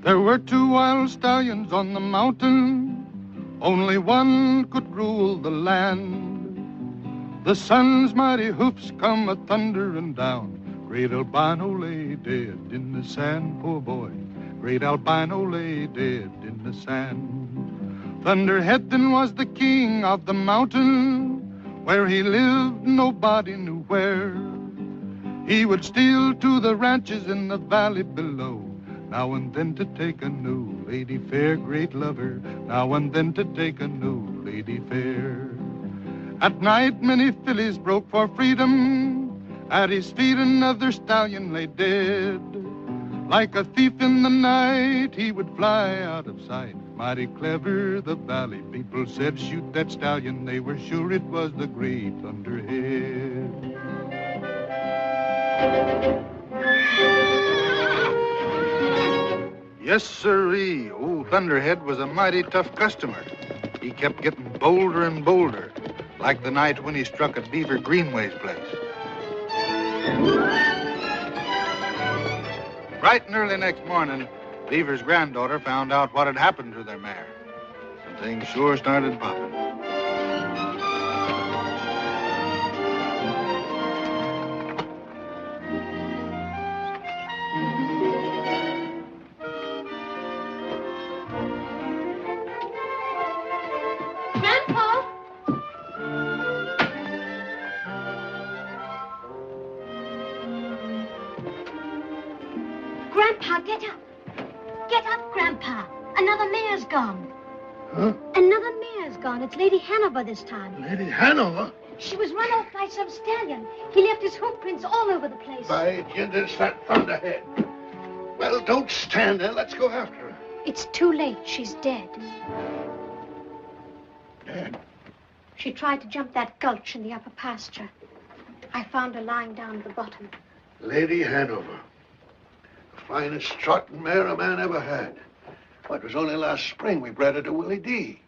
There were two wild stallions on the mountain, only one could rule the land. The sun's mighty hoofs come a-thundering down. Great albino lay dead in the sand, poor boy. Great albino lay dead in the sand. Thunderhead then was the king of the mountain. Where he lived, nobody knew where. He would steal to the ranches in the valley below, now and then to take a new lady fair, great lover, now and then to take a new lady fair. At night many fillies broke for freedom. At his feet another stallion lay dead. Like a thief in the night he would fly out of sight. Mighty clever, the valley people said. Shoot that stallion, they were sure it was the great Thunderhead. Yes, sirree, old Thunderhead was a mighty tough customer. He kept getting bolder and bolder, like the night when he struck at Beaver Greenway's place. Bright and early next morning, Beaver's granddaughter found out what had happened to their mare. And things sure started popping. Grandpa, get up. Get up, Grandpa. Another mare's gone. Huh? Another mare's gone. It's Lady Hanover this time. Lady Hanover? She was run off by some stallion. He left his hoof prints all over the place. By it's that Thunderhead. Well, don't stand there. Let's go after her. It's too late. She's dead. Dead? She tried to jump that gulch in the upper pasture. I found her lying down at the bottom. Lady Hanover. The finest trotting mare a man ever had. Well, it was only last spring we bred her to Willie D.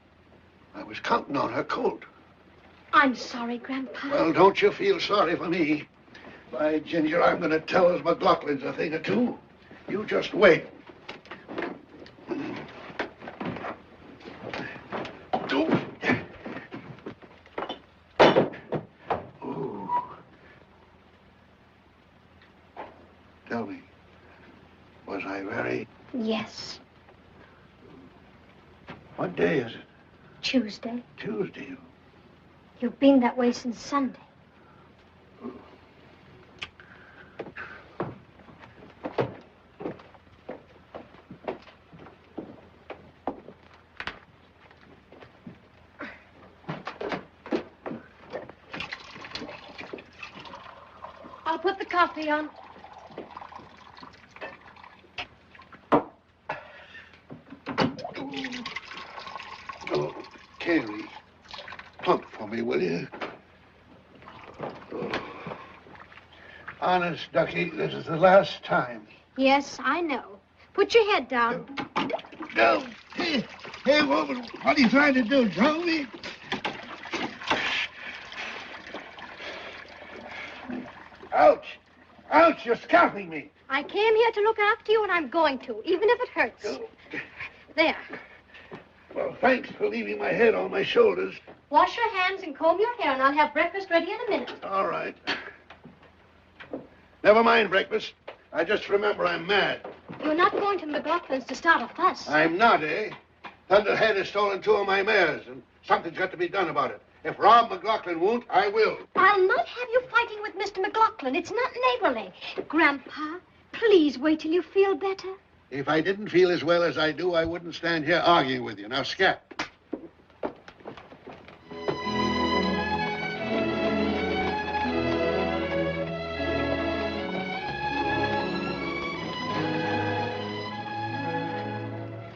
I was counting on her colt. I'm sorry, Grandpa. Well, don't you feel sorry for me. By Ginger, I'm going to tell us McLaughlin's a thing or two. You just wait. Ooh. Tell me, was I very... Yes. What day is it? Tuesday. Tuesday. You've been that way since Sunday. I'll put the coffee on. Oh, Carrie, plunk for me, will you? Oh. Honest, Ducky, this is the last time. Yes, I know. Put your head down. No. Hey, woman, what are you trying to do, drown me? Ouch! Ouch, you're scalping me. I came here to look after you, and I'm going to, even if it hurts. Oh. There. Well, thanks for leaving my head on my shoulders. Wash your hands and comb your hair, and I'll have breakfast ready in a minute. All right. Never mind breakfast. I just remember I'm mad. You're not going to McLaughlin's to start a fuss. I'm not, eh? Thunderhead has stolen two of my mares, and something's got to be done about it. If Rob McLaughlin won't, I will. I'll not have you fighting with Mr. McLaughlin. It's not neighborly. Grandpa, please wait till you feel better. If I didn't feel as well as I do, I wouldn't stand here arguing with you. Now, scat.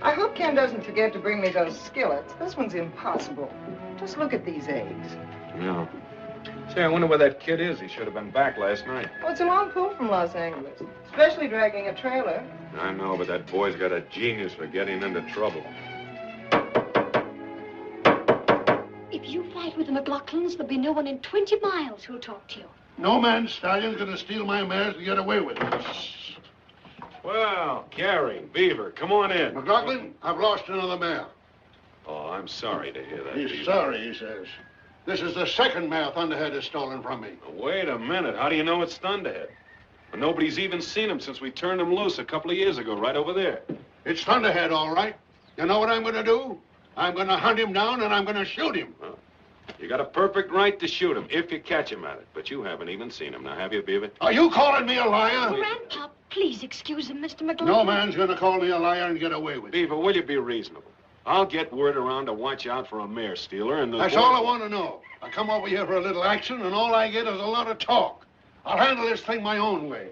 I hope Ken doesn't forget to bring me those skillets. This one's impossible. Just look at these eggs. No. Say, I wonder where that kid is. He should have been back last night. Well, it's a long pull from Los Angeles, especially dragging a trailer. I know, but that boy's got a genius for getting into trouble. If you fight with the McLaughlins, there'll be no one in 20 miles who'll talk to you. No man stallion's gonna steal my mares and get away with it. Well, Carrie, Beaver, come on in. McLaughlin, I've lost another mare. Oh, I'm sorry to hear that, He's Beaver. sorry, he says. This is the second mare Thunderhead has stolen from me. Wait a minute. How do you know it's Thunderhead? Well, nobody's even seen him since we turned him loose a couple of years ago, right over there. It's Thunderhead, all right. You know what I'm going to do? I'm going to hunt him down and I'm going to shoot him. Well, you got a perfect right to shoot him if you catch him at it. But you haven't even seen him. Now, have you, Beaver? Are you calling me a liar? Grandpa, please excuse him, Mr. McLaughlin. No man's going to call me a liar and get away with it. Beaver, will you be reasonable? I'll get word around to watch out for a mare stealer and... That's all I want to know. I come over here for a little action and all I get is a lot of talk. I'll handle this thing my own way.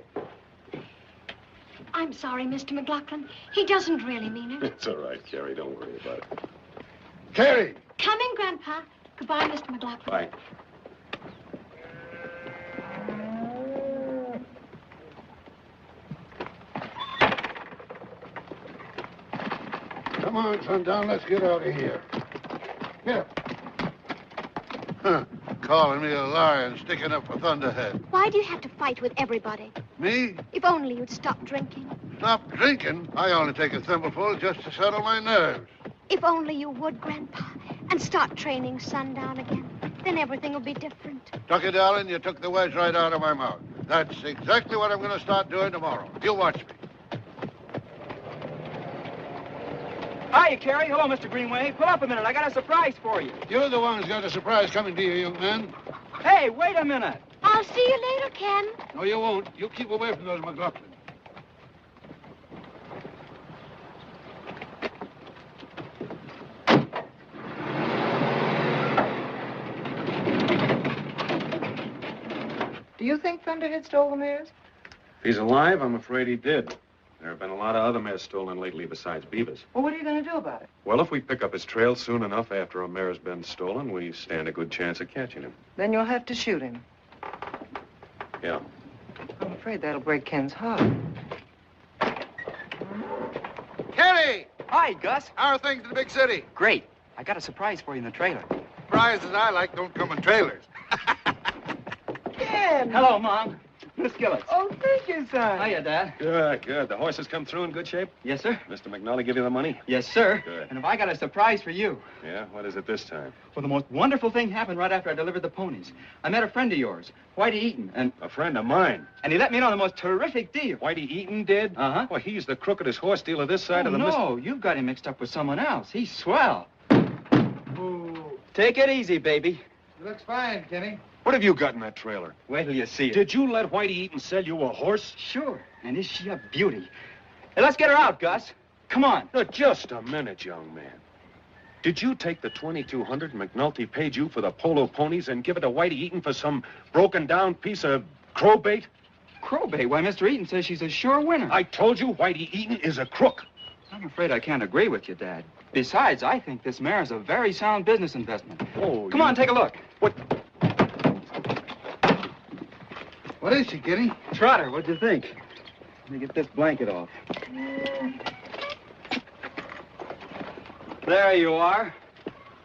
I'm sorry, Mr. McLaughlin. He doesn't really mean it. It's all right, Carrie. Don't worry about it. Carrie! Coming, Grandpa. Goodbye, Mr. McLaughlin. Bye. Come on, Sundown, let's get out of here. Here. Huh. Calling me a liar and sticking up for Thunderhead. Why do you have to fight with everybody? Me? If only you'd stop drinking. Stop drinking? I only take a thimbleful just to settle my nerves. If only you would, Grandpa, and start training Sundown again. Then everything will be different. Tucky, darling, you took the words right out of my mouth. That's exactly what I'm going to start doing tomorrow. You watch me. Hiya, Carrie. Hello, Mr. Greenway. Pull up a minute. I got a surprise for you. You're the one who's got a surprise coming to you, young man. Hey, wait a minute. I'll see you later, Ken. No, you won't. You keep away from those McLaughlin. Do you think Thunderhead stole the mares? If he's alive, I'm afraid he did. There have been a lot of other mares stolen lately besides Beaver's. Well, what are you going to do about it? Well, if we pick up his trail soon enough after a mare has been stolen, we stand a good chance of catching him. Then you'll have to shoot him. Yeah. I'm afraid that'll break Ken's heart. Kenny! Hi, Gus. How are things in the big city? Great. I got a surprise for you in the trailer. Prizes I like don't come in trailers. Ken! Hello, Mom. Miss Gillett. Oh, thank you, son. Hiya, Dad. Good, good. The horses come through in good shape? Yes, sir. Mr. McNally give you the money? Yes, sir. Good. And if I got a surprise for you. Yeah? What is it this time? Well, the most wonderful thing happened right after I delivered the ponies. I met a friend of yours, Whitey Eaton, and A friend of mine. he let me know the most terrific deal. Whitey Eaton did? Uh-huh. Well, he's the crookedest horse dealer this side of the... No, you've got him mixed up with someone else. He's swell. Take it easy, baby. Looks fine, Kenny. What have you got in that trailer? Wait till you see it. Did you let Whitey Eaton sell you a horse? Sure. And is she a beauty? Hey, let's get her out, Gus. Come on. Now, just a minute, young man. Did you take the $2,200 McNulty paid you for the polo ponies and give it to Whitey Eaton for some broken-down piece of crowbait? Crowbait? Why, Mr. Eaton says she's a sure winner. I told you Whitey Eaton is a crook. I'm afraid I can't agree with you, Dad. Besides, I think this mare is a very sound business investment. Oh, Come on, take a look. What? What is she, Kenny? Trotter, what'd you think? Let me get this blanket off. There you are.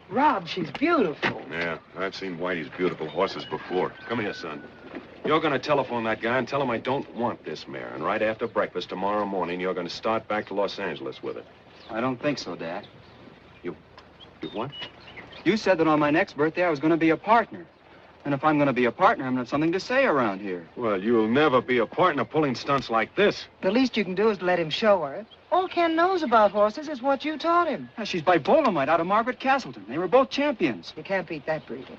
Rob, she's beautiful. Yeah, I've seen Whitey's beautiful horses before. Come here, son. You're going to telephone that guy and tell him I don't want this mare. And right after breakfast tomorrow morning, you're going to start back to Los Angeles with it. I don't think so, Dad. You what? You said that on my next birthday I was going to be a partner. And if I'm going to be a partner, I'm going to have something to say around here. Well, you'll never be a partner pulling stunts like this. The least you can do is let him show her. All Ken knows about horses is what you taught him. Now, she's by Bolemite out of Margaret Castleton. They were both champions. You can't beat that breeding.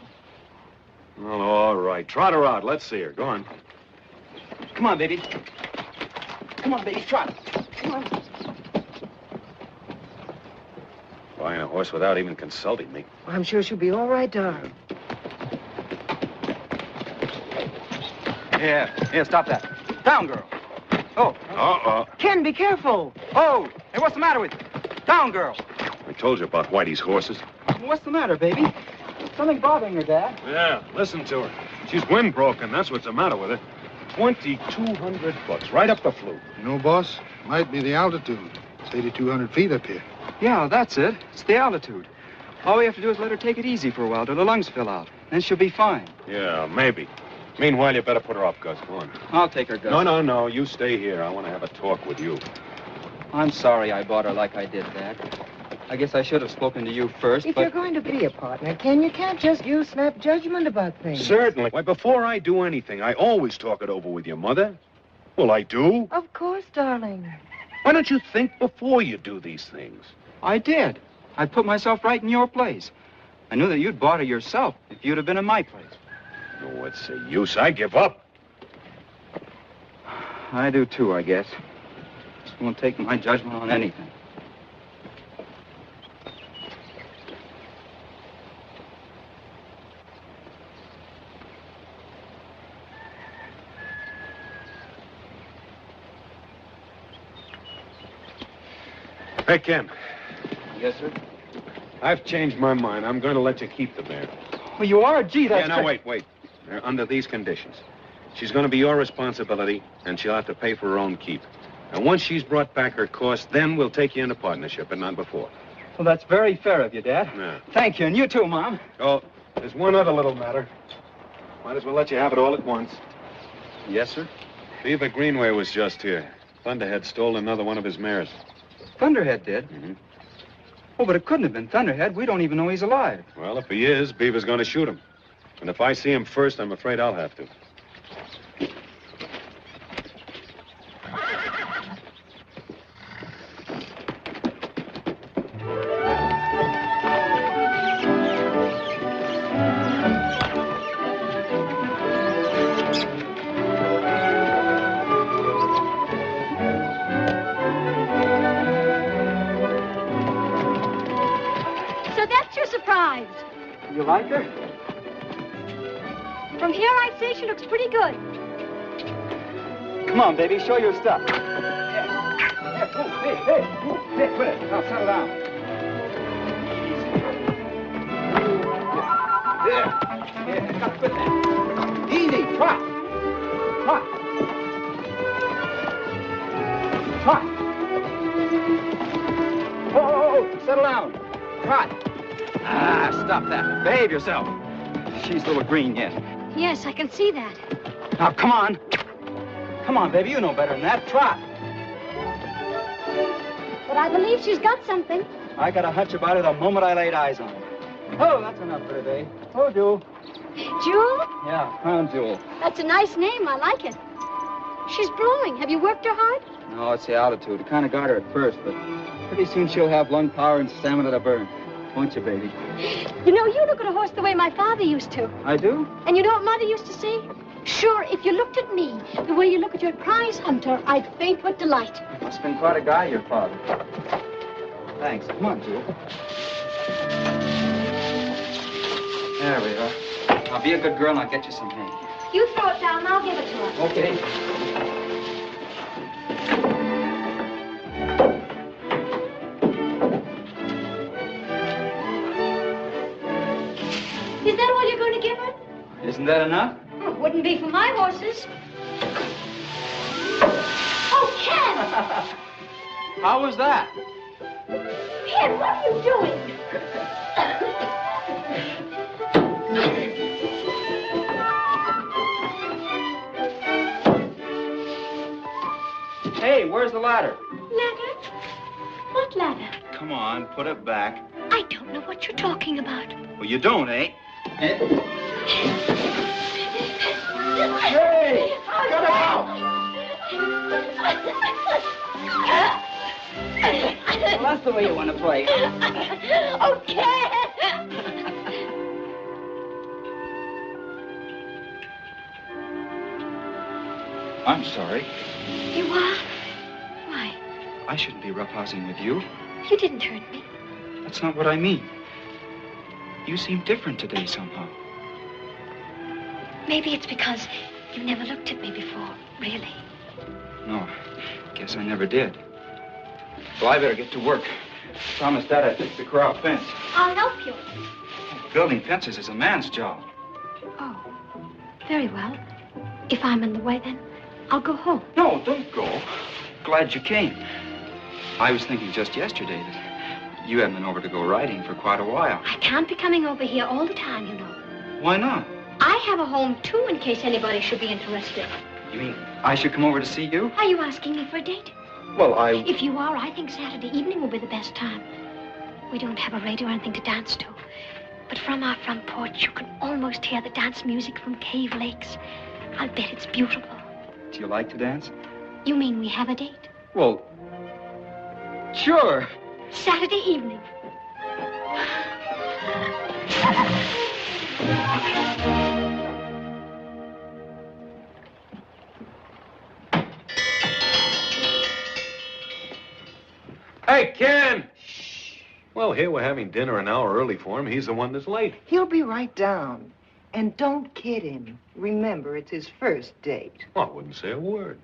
Well, all right. Trot her out. Let's see her. Go on. Come on, baby. Come on, baby, trot. Come on. Buying a horse without even consulting me. Well, I'm sure she'll be all right, darling. Here, stop that. Down, girl. Oh. Uh-oh. Ken, be careful. Oh. Hey, what's the matter with you? Down, girl. I told you about Whitey's horses. What's the matter, baby? Something bothering her, Dad. Yeah, listen to her. She's wind broken. That's what's the matter with her. $2,200, right up the flute. You know, boss, might be the altitude. It's 8,200 feet up here. Yeah, that's it. It's the altitude. All we have to do is let her take it easy for a while till her lungs fill out. Then she'll be fine. Yeah, maybe. Meanwhile, you better put her up, Gus. Come on. I'll take her, Gus. No. You stay here. I want to have a talk with you. I'm sorry I bought her like I did, Dad. I guess I should have spoken to you first, If but... you're going to be a partner, Ken, you can't just use snap judgment about things. Certainly. Why, before I do anything, I always talk it over with your mother. Well, I do. Of course, darling. Why don't you think before you do these things? I did. I put myself right in your place. I knew that you'd bought her yourself if you'd have been in my place. Oh, what's the use? I give up. I do too, I guess. Just won't take my judgment on anything. Hey, Ken. Yes, sir? I've changed my mind. I'm going to let you keep the mare. Well, you are? Gee, that's... Yeah, now, wait. They're under these conditions. She's going to be your responsibility, and she'll have to pay for her own keep. And once she's brought back her cost, then we'll take you into partnership, but not before. Well, that's very fair of you, Dad. Yeah. Thank you, and you too, Mom. Oh, there's one other little matter. Might as well let you have it all at once. Yes, sir? Beaver Greenway was just here. Thunderhead stole another one of his mares. Thunderhead did? Mm-hmm. Oh, but it couldn't have been Thunderhead. We don't even know he's alive. Well, if he is, Beaver's going to shoot him. And if I see him first, I'm afraid I'll have to. Surprised. You like her? From here, I'd say she looks pretty good. Come on, baby, show your stuff. Yeah, move. Hey, quit it. Now, settle down. Yeah, got to quit that. Easy, trot. Oh, settle down. Trot. Ah, stop that. Behave yourself. She's a little green yet. Yes, I can see that. Now, come on. Come on, baby. You know better than that. Trot. But I believe she's got something. I got a hunch about her the moment I laid eyes on her. Oh, that's enough for today. Oh, Jewel. Jewel? Yeah, Crown Jewel. That's a nice name. I like it. She's blowing. Have you worked her hard? No, it's the altitude. It kind of got her at first, but pretty soon she'll have lung power and stamina to burn. Won't you, baby? You know, you look at a horse the way my father used to. I do? And you know what Mother used to say? Sure, if you looked at me the way you look at your prize hunter, I'd faint with delight. Must have been quite a guy, your father. Thanks. Come on, Jewel. There we are. Now, be a good girl and I'll get you some hay. You throw it down and I'll give it to her. Okay. Is that all you're going to give her? Isn't that enough? Oh, it wouldn't be for my horses. Oh, Ken! How was that? Ken, what are you doing? Hey, where's the ladder? Ladder? What ladder? Come on, put it back. I don't know what you're talking about. Well, you don't, eh? Hey! Cut it out! Well, that's the way you want to play. Okay. I'm sorry. You are? Why? I shouldn't be roughhousing with you. You didn't hurt me. That's not what I mean. You seem different today somehow. Maybe it's because you never looked at me before, really. No, guess I never did. Well, I better get to work. Promised Dad I'd fix the corral fence. I'll help you. Building fences is a man's job. Oh, very well. If I'm in the way, then I'll go home. No, don't go. Glad you came. I was thinking just yesterday that you hadn't been over to go riding for quite a while. I can't be coming over here all the time, you know. Why not? I have a home, too, in case anybody should be interested. You mean I should come over to see you? Are you asking me for a date? Well, If you are, I think Saturday evening will be the best time. We don't have a radio or anything to dance to. But from our front porch, you can almost hear the dance music from Cave Lakes. I'll bet it's beautiful. Do you like to dance? You mean we have a date? Well, sure. Saturday evening. Hey, Ken! Well, here we're having dinner an hour early for him. He's the one that's late. He'll be right down. And don't kid him. Remember, it's his first date. Well, I wouldn't say a word.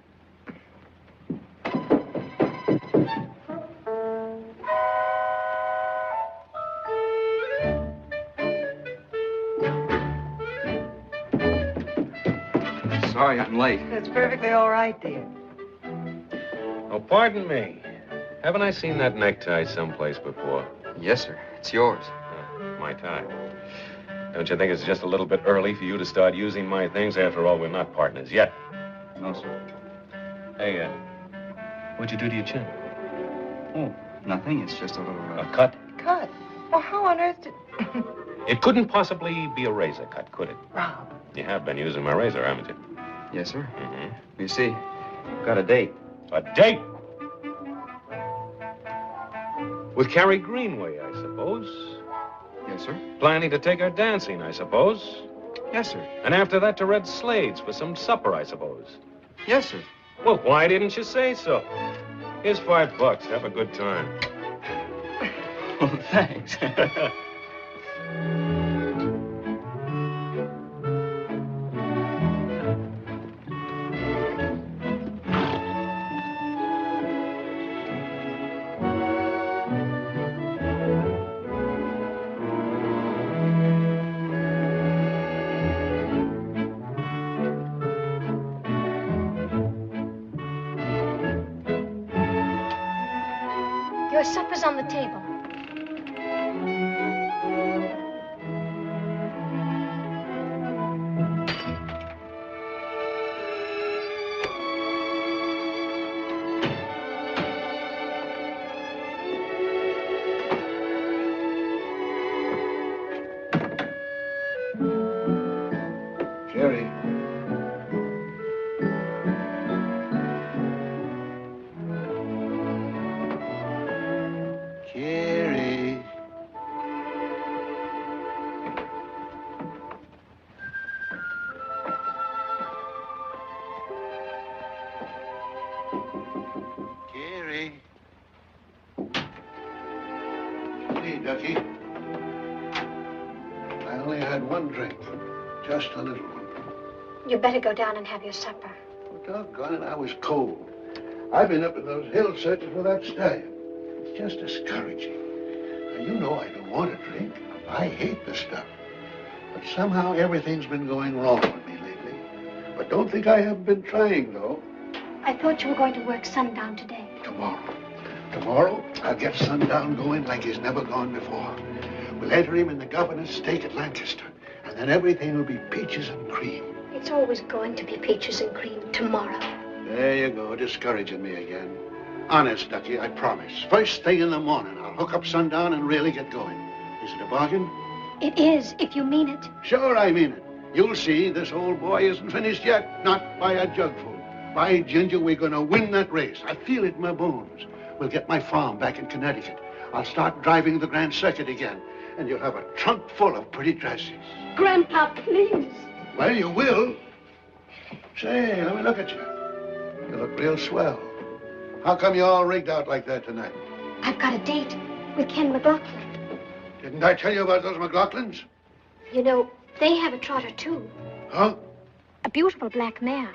Sorry I'm late. That's perfectly all right, dear. Oh, pardon me. Haven't I seen that necktie someplace before? Yes, sir. It's yours. My tie. Don't you think it's just a little bit early for you to start using my things? After all, we're not partners yet. No, sir. Hey, what'd you do to your chin? Oh, nothing. It's just a little... A cut? Cut. Well, how on earth did... It couldn't possibly be a razor cut, could it? Rob. You have been using my razor, haven't you? Yes, sir. Mm-hmm. You see, got a date. A date? With Carrie Greenway, I suppose. Yes, sir. Planning to take her dancing, I suppose. Yes, sir. And after that to Red Slade's for some supper, I suppose. Yes, sir. Well, why didn't you say so? Here's $5. Have a good time. Well, thanks. Your supper's on the table. Jerry. Carrie. Carrie. Hey, Ducky. I only had one drink. Just a little one. You better go down and have your supper. Oh, doggone it, I was cold. I've been up in those hills searching for that stallion. It's just discouraging. Now, you know I don't want to drink. I hate the stuff. But somehow everything's been going wrong with me lately. But don't think I haven't been trying, though. I thought you were going to work sundown today. Tomorrow. Tomorrow, I'll get Sundown going like he's never gone before. We'll enter him in the governor's stake at Lancaster. And then everything will be peaches and cream. It's always going to be peaches and cream tomorrow. There you go, discouraging me again. Honest, Ducky, I promise. First thing in the morning, I'll hook up Sundown and really get going. Is it a bargain? It is, if you mean it. Sure, I mean it. You'll see, this old boy isn't finished yet. Not by a jugful. By Ginger, we're going to win that race. I feel it in my bones. We'll get my farm back in Connecticut. I'll start driving the Grand Circuit again. And you'll have a trunk full of pretty dresses. Grandpa, please. Well, you will. Say, let me look at you. You look real swell. How come you're all rigged out like that tonight? I've got a date with Ken McLaughlin. Didn't I tell you about those McLaughlins? You know, they have a trotter, too. Huh? A beautiful black mare.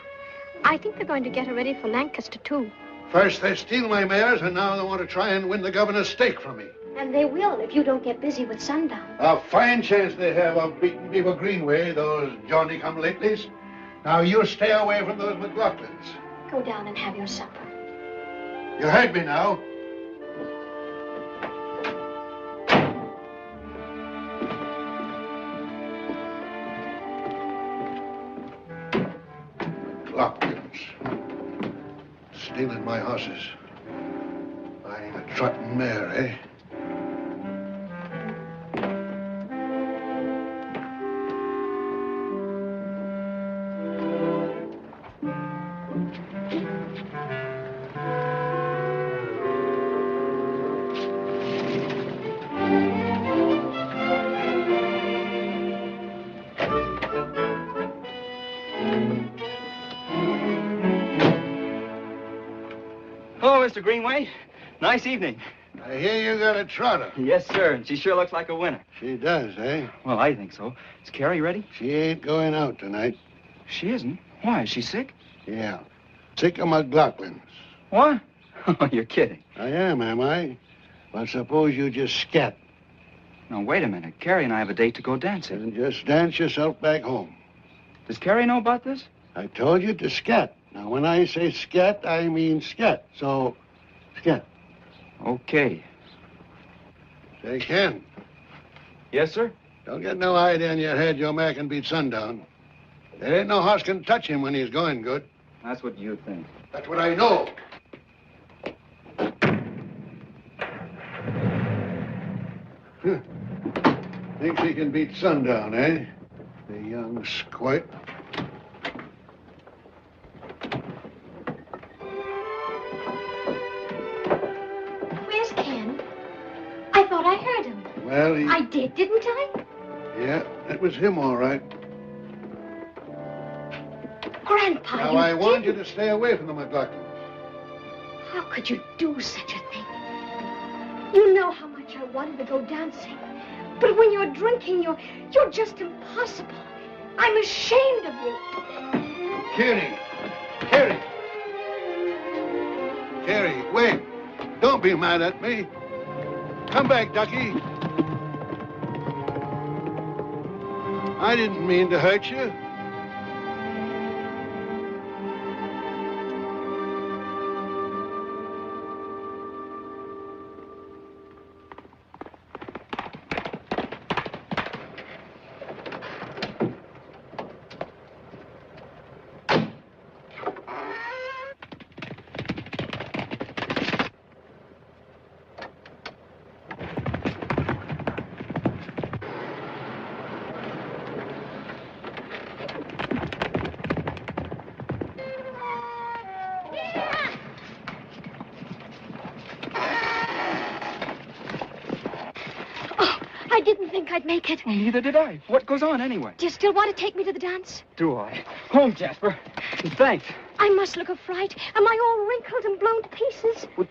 I think they're going to get her ready for Lancaster, too. First they steal my mares, and now they want to try and win the governor's stake from me. And they will if you don't get busy with Sundown. A fine chance they have of beating Beaver Greenway, those Johnny-come-latelys. Now, you stay away from those McLaughlins. Go down and have your supper. You heard me now. my horses. Buying a trotting mare, eh? Hello, Mr. Greenway. Nice evening. I hear you got a trotter. Yes, sir. And she sure looks like a winner. She does, eh? Well, I think so. Is Carrie ready? She ain't going out tonight. She isn't. Why? Is she sick? Yeah. Sick of McLaughlin's. What? Oh, you're kidding. I am I? Well, suppose you just scat Now, wait a minute. Carrie and I have a date to go dancing. and just dance yourself back home. Does Carrie know about this? I told you to scat. Now, when I say scat, I mean scat. So, scat. Okay. Say, Ken, Yes, sir? don't get no idea in your head your mare can beat sundown. There ain't no horse can touch him when he's going good. That's what you think. That's what I know. Huh. Thinks he can beat sundown, eh? The young squirt. Where's Ken? I thought I heard him. Well, he... I did, didn't I? Yeah, that was him, all right. Grandpa, Now, you I want you didn't. to stay away from the McLaughlins. How could you do such a thing? You know how much I wanted to go dancing. But when you're drinking, you're just impossible. I'm ashamed of you. Carrie! Carrie! Carrie, wait. Don't be mad at me. Come back, Ducky. I didn't mean to hurt you. I didn't think I'd make it. Well, neither did I. What goes on anyway? Do you still want to take me to the dance? Do I? Home, Jasper. Thanks. I must look a fright. Am I all wrinkled and blown to pieces? Well,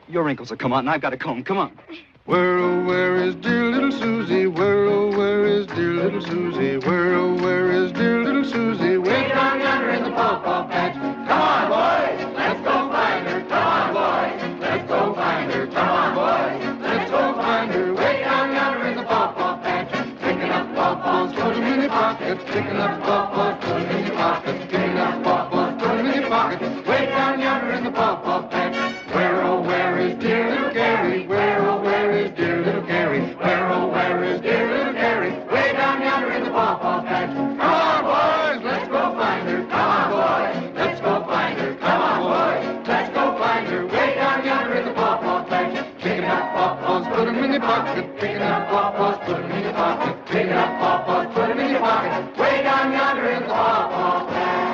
your wrinkles will come out, and I've got a comb. Come on. Where, oh, where is dear little Susie? Where, oh, where is dear little Susie? Where, oh, where is dear little Susie? Way down yonder in the pawpaw patch. Come on, boys, let's go find her. Come on, boys, let's go find her. Come on, boys, let's go find her. Way down yonder in the pawpaw patch. Picking up pawpaws, put them in your pockets. Picking up pawpaws, put them in your pockets. Picking up pawpaws, put them in your pockets. Way down yonder in the pawpaw patch. Where, oh, where is dear little Carrie? Where, oh, where is dear little Carrie? Where, oh, where is dear little Carrie? Way down yonder in the pawpaw patch. Come on, boys, let's go find her. Come on, boys, let's go find her. Come on, boys, let's go find her. Way down yonder in the pawpaw patch. Picking up pawpaws, put them in your pocket. Picking up pawpaws, put them in your pocket. Picking up pawpaws, put them in your pocket. Way down yonder in the pawpaw patch.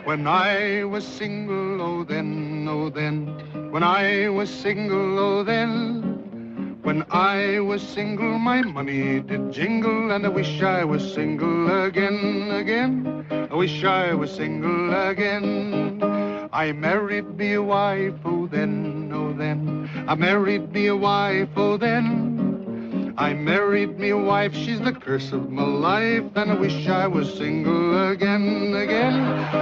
When I was single, oh then, oh then. When I was single, oh then. When I was single, my money did jingle, and I wish I was single again, again. I wish I was single again. I married me a wife, oh then, oh then. I married me a wife, oh then. I married me a wife, she's the curse of my life, and I wish I was single again, again.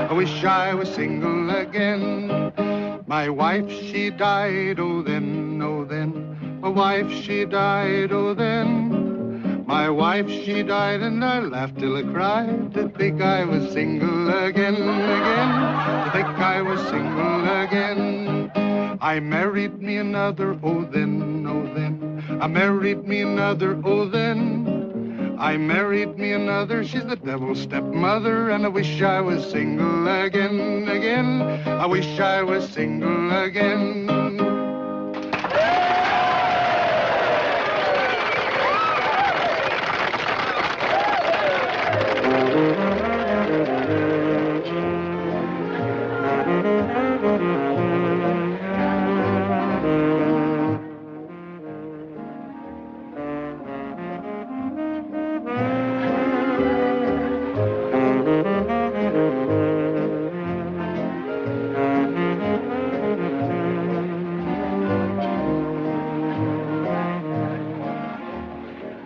I wish I was single again. My wife, she died, oh then, oh then. My wife, she died, oh then. My wife, she died, and I laughed till I cried to think I was single again, again. To think I was single again. I married me another, oh then, oh then. I married me another, oh then. I married me another, she's the devil's stepmother, and I wish I was single again, again. I wish I was single again.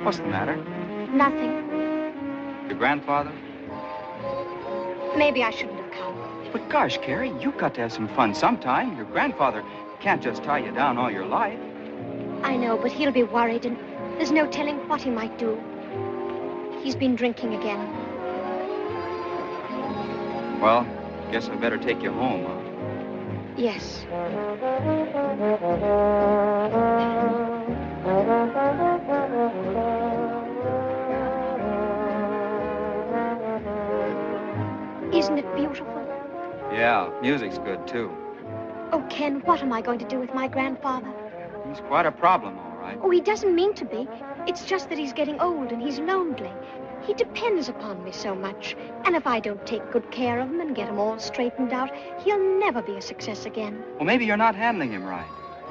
What's the matter? Nothing. Your grandfather? Maybe I shouldn't have come. But gosh, Carrie, you've got to have some fun sometime. Your grandfather can't just tie you down all your life. I know, but he'll be worried, and there's no telling what he might do. He's been drinking again. Well, guess I better take you home, huh? Yes. Isn't it beautiful? Yeah, music's good, too. Oh, Ken, what am I going to do with my grandfather? He's quite a problem, all right. Oh, he doesn't mean to be. It's just that he's getting old and he's lonely. He depends upon me so much. And if I don't take good care of him and get him all straightened out, he'll never be a success again. Well, maybe you're not handling him right.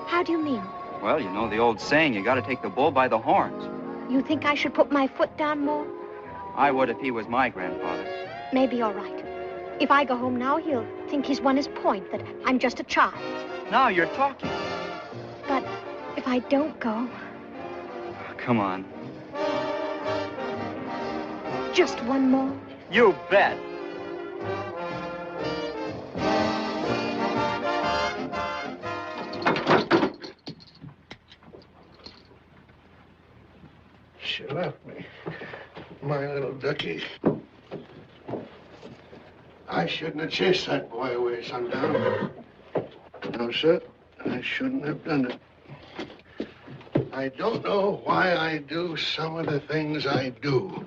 How do you mean? Well, you know the old saying, you got to take the bull by the horns. You think I should put my foot down more? I would if he was my grandfather. Maybe you're right. If I go home now, he'll think he's won his point, that I'm just a child. Now you're talking. But if I don't go, Come on. just one more. You bet. She left me. My little ducky. I shouldn't have chased that boy away, Sundown. No, sir. I shouldn't have done it. I don't know why I do some of the things I do.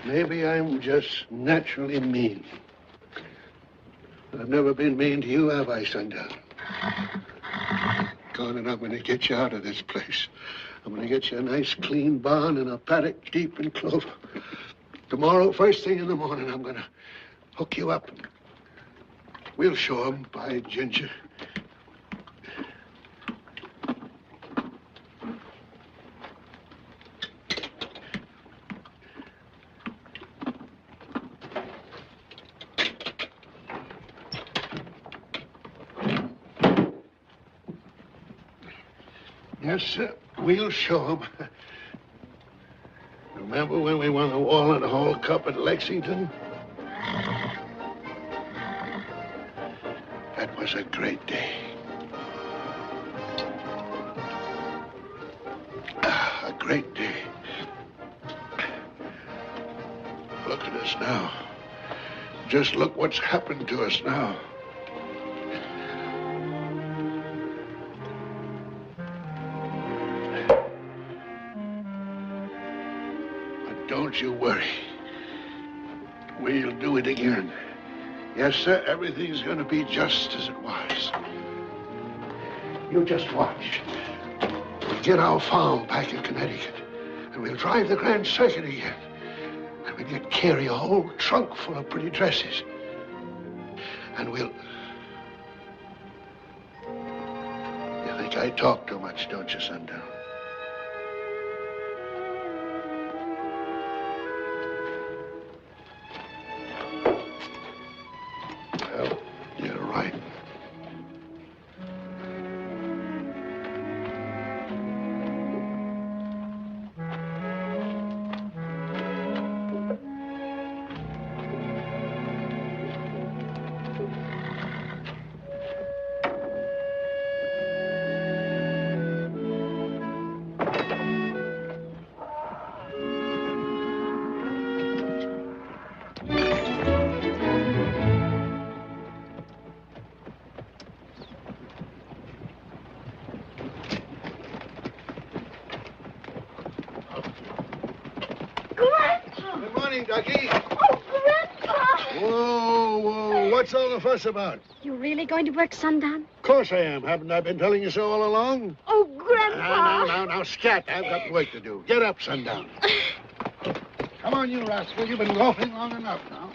Maybe I'm just naturally mean. I've never been mean to you, have I, Sundown? Gone, and I'm going to get you out of this place. I'm going to get you a nice, clean barn and a paddock deep in clover. Tomorrow, first thing in the morning, I'm going to hook you up. We'll show 'em, by ginger. Yes, sir. We'll show 'em. Remember when we won the Walnut Hall Cup at Lexington? That was a great day. A great day. Look at us now. Just look what's happened to us now. Don't you worry. We'll do it again. Yes, sir, everything's going to be just as it was. You just watch. We'll get our farm back in Connecticut, and we'll drive the Grand Circuit again. And we'll get Carrie a whole trunk full of pretty dresses. And we'll... You think I talk too much, don't you, Sundown? Well, you're right. Good morning, Ducky. Oh, Grandpa! Whoa. What's all the fuss about? You really going to work sundown? Of course I am. Haven't I been telling you so all along? Oh, Grandpa! Now, scat. I've got work to do. Get up, Sundown. Come on, you rascal. You've been loafing long enough now.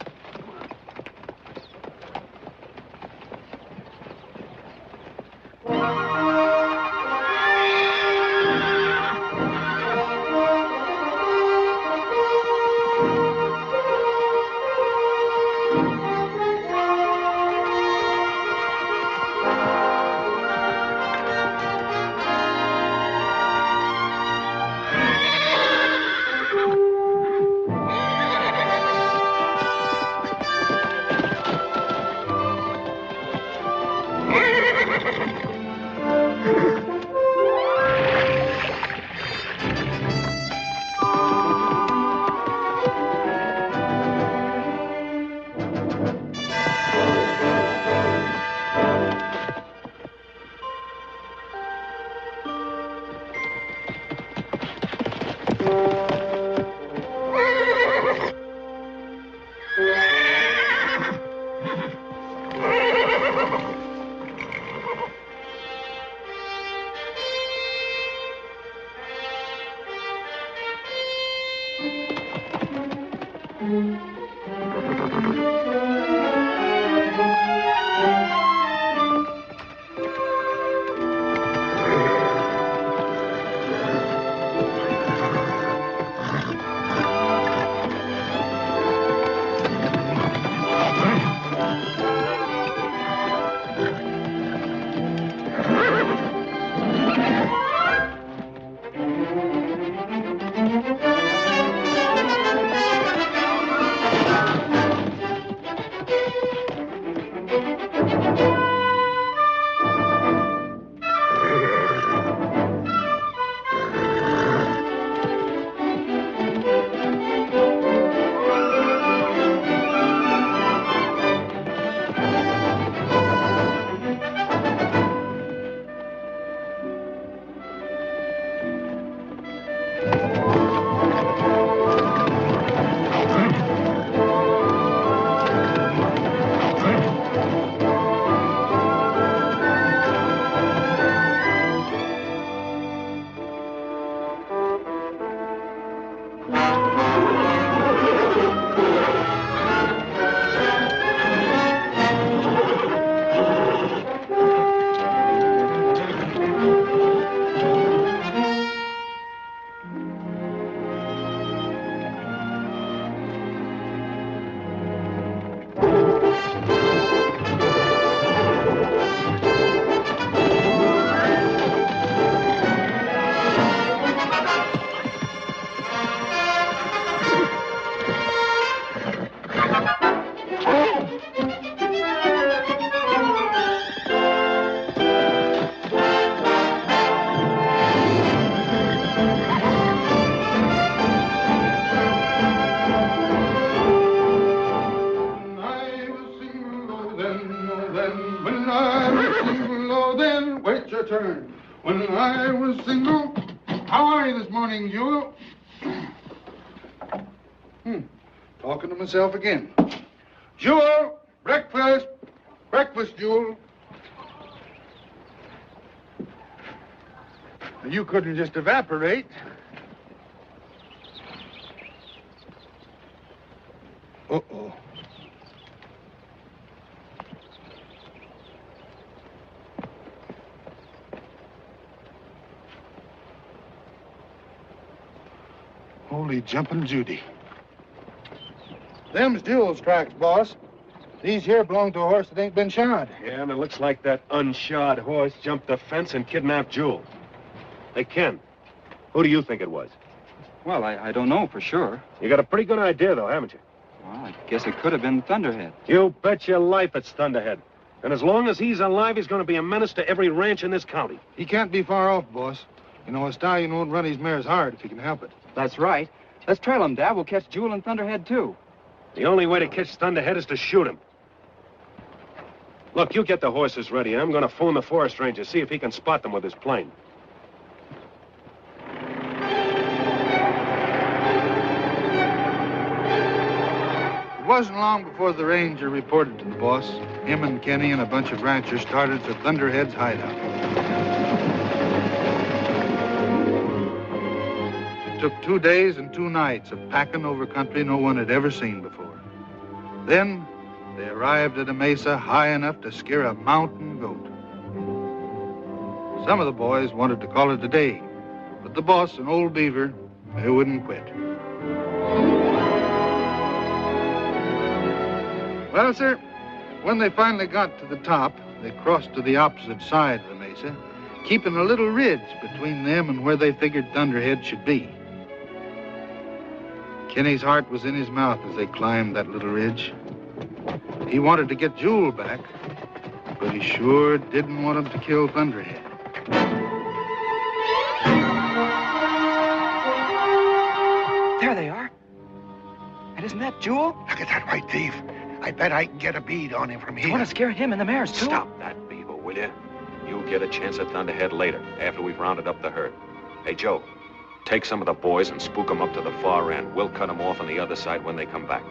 Turn. When I was single. How are you this morning, Jewel? Talking to myself again. Jewel, breakfast. Breakfast, Jewel. You couldn't just evaporate. Uh-oh. Holy jumping Judy. Them's Jewel's tracks, boss. These here belong to a horse that ain't been shod. Yeah, and it looks like that unshod horse jumped the fence and kidnapped Jewel. Hey, Ken, who do you think it was? Well, I don't know for sure. You got a pretty good idea, though, haven't you? Well, I guess it could have been Thunderhead. You bet your life it's Thunderhead. And as long as he's alive, he's going to be a menace to every ranch in this county. He can't be far off, boss. You know, a stallion won't run his mares hard if he can help it. That's right. Let's trail him, Dad. We'll catch Jewel and Thunderhead, too. The only way to catch Thunderhead is to shoot him. Look, you get the horses ready. I'm going to phone the forest ranger, see if he can spot them with his plane. wasn't long before the ranger reported to the boss. Him and Kenny and a bunch of ranchers started for Thunderhead's hideout. It took 2 days and 2 nights of packing over country no one had ever seen before. Then they arrived at a mesa high enough to scare a mountain goat. Some of the boys wanted to call it a day, but the boss and old Beaver, they wouldn't quit. Well, sir, when they finally got to the top, they crossed to the opposite side of the mesa, keeping a little ridge between them and where they figured Thunderhead should be. Kenny's heart was in his mouth as they climbed that little ridge. He wanted to get Jewel back, but he sure didn't want him to kill Thunderhead. There they are. And isn't that Jewel? Look at that white thief. I bet I can get a bead on him from here. You want to scare him and the mares, too? Stop that, Beaver, will you? You'll get a chance at Thunderhead later, after we've rounded up the herd. Hey, Joe, take some of the boys and spook them up to the far end. We'll cut them off on the other side when they come back.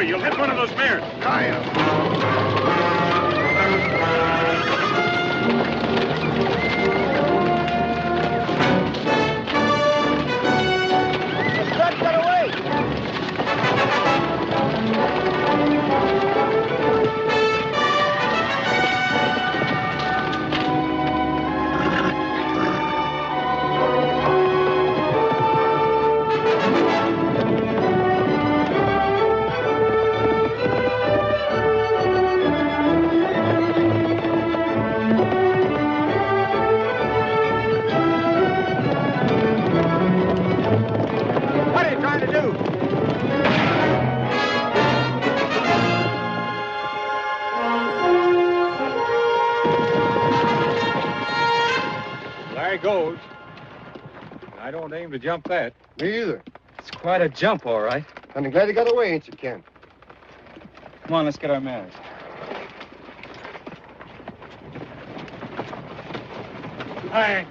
You'll hit one of those mares. I Get away! What are you trying to do? There he goes. I don't aim to jump that. Me either. It's quite a jump, all right. I'm glad he got away, ain't you, Ken? Come on, let's get our mares. Hi.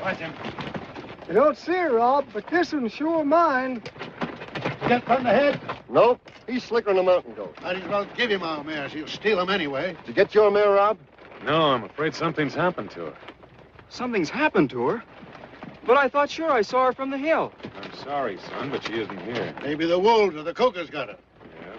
Watch him. I don't see her, Rob, but this one's sure mine. Get Thunderhead? Nope. He's slicker than a mountain goat. Might as well give him our mares. He'll steal them anyway. Did you get your mare, Rob? No, I'm afraid something's happened to her. Something's happened to her. But I thought sure I saw her from the hill. I'm sorry, son, but she isn't here. Maybe the wolves or the cougars got her. Yeah.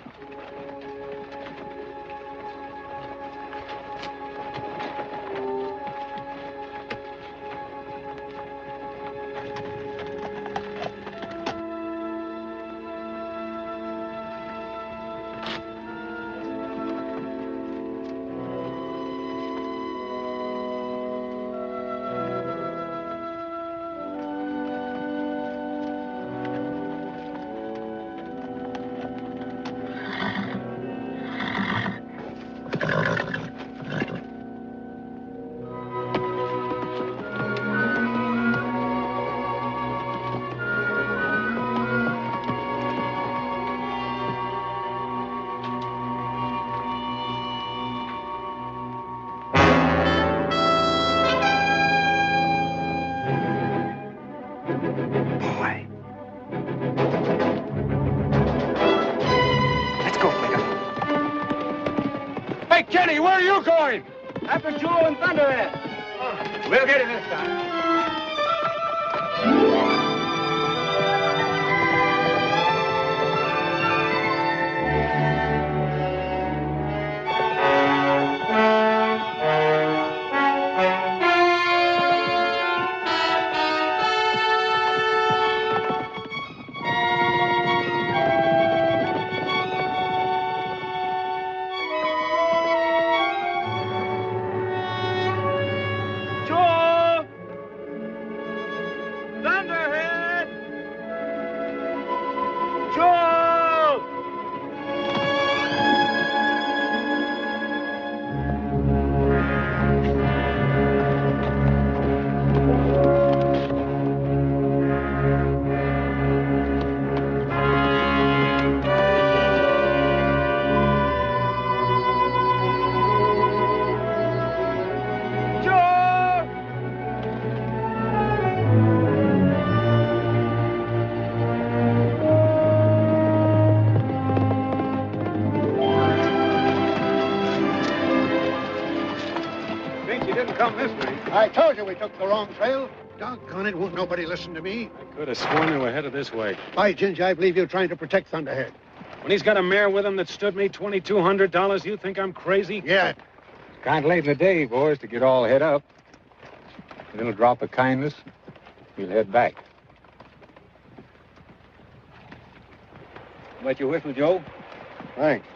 Hey, Kenny, where are you going? After Jewel and Thunderhead. We'll get it this time. Jewel! Thunderhead! Jewel! Jewel! Think you didn't come this way. I told you we took the wrong trail. Doggone it, won't nobody listen to me. I could have sworn they were headed this way. By Ginger, I believe you're trying to protect Thunderhead. When he's got a mare with him that stood me $2,200, you think I'm crazy? Yeah. Kind of late in the day, boys, to get all head up. A little drop of kindness, we'll head back. Let you whistle, Joe? Thanks.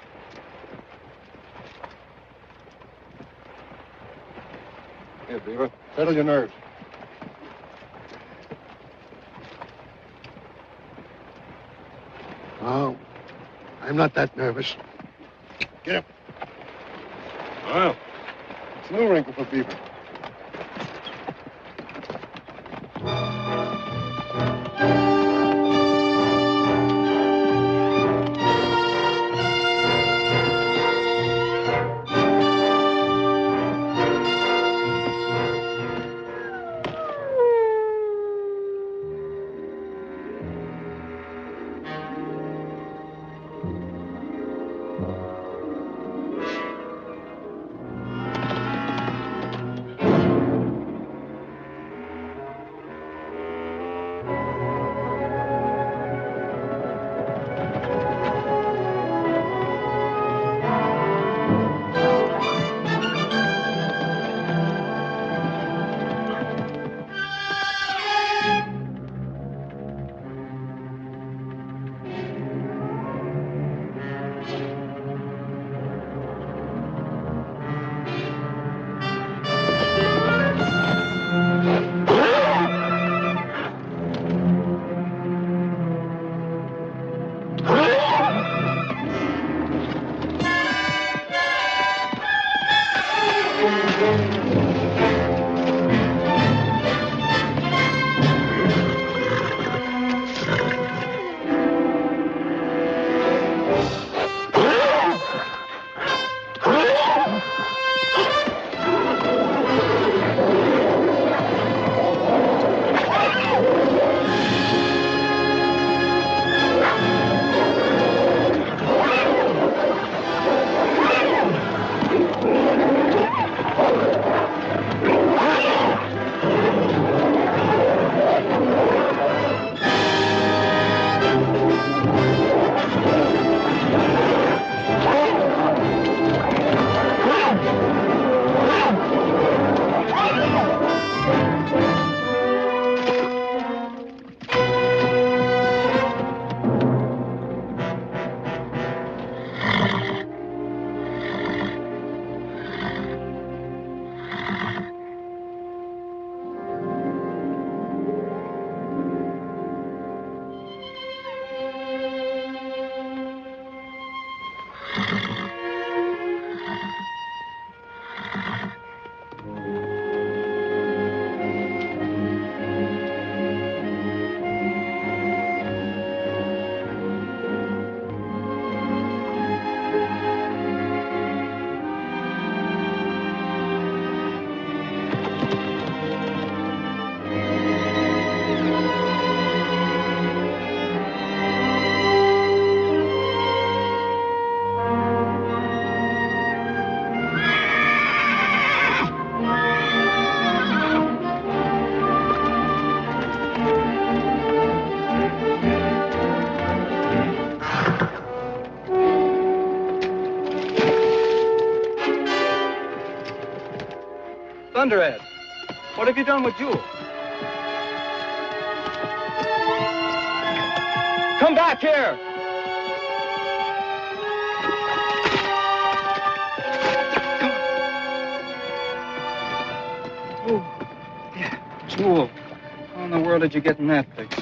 Here, Beaver. Settle your nerves. Oh, I'm not that nervous. Get up. Well, It's no wrinkle for Beaver. Thunderhead, what have you done with Jewel? Come back here! Oh, yeah, Jewel. How in the world did you get in that fix?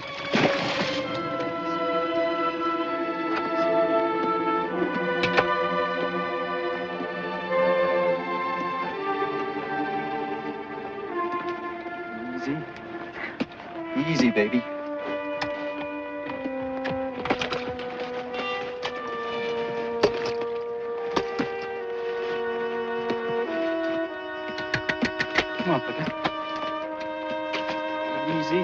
Easy. Easy, baby. Come on, Flicker. Easy.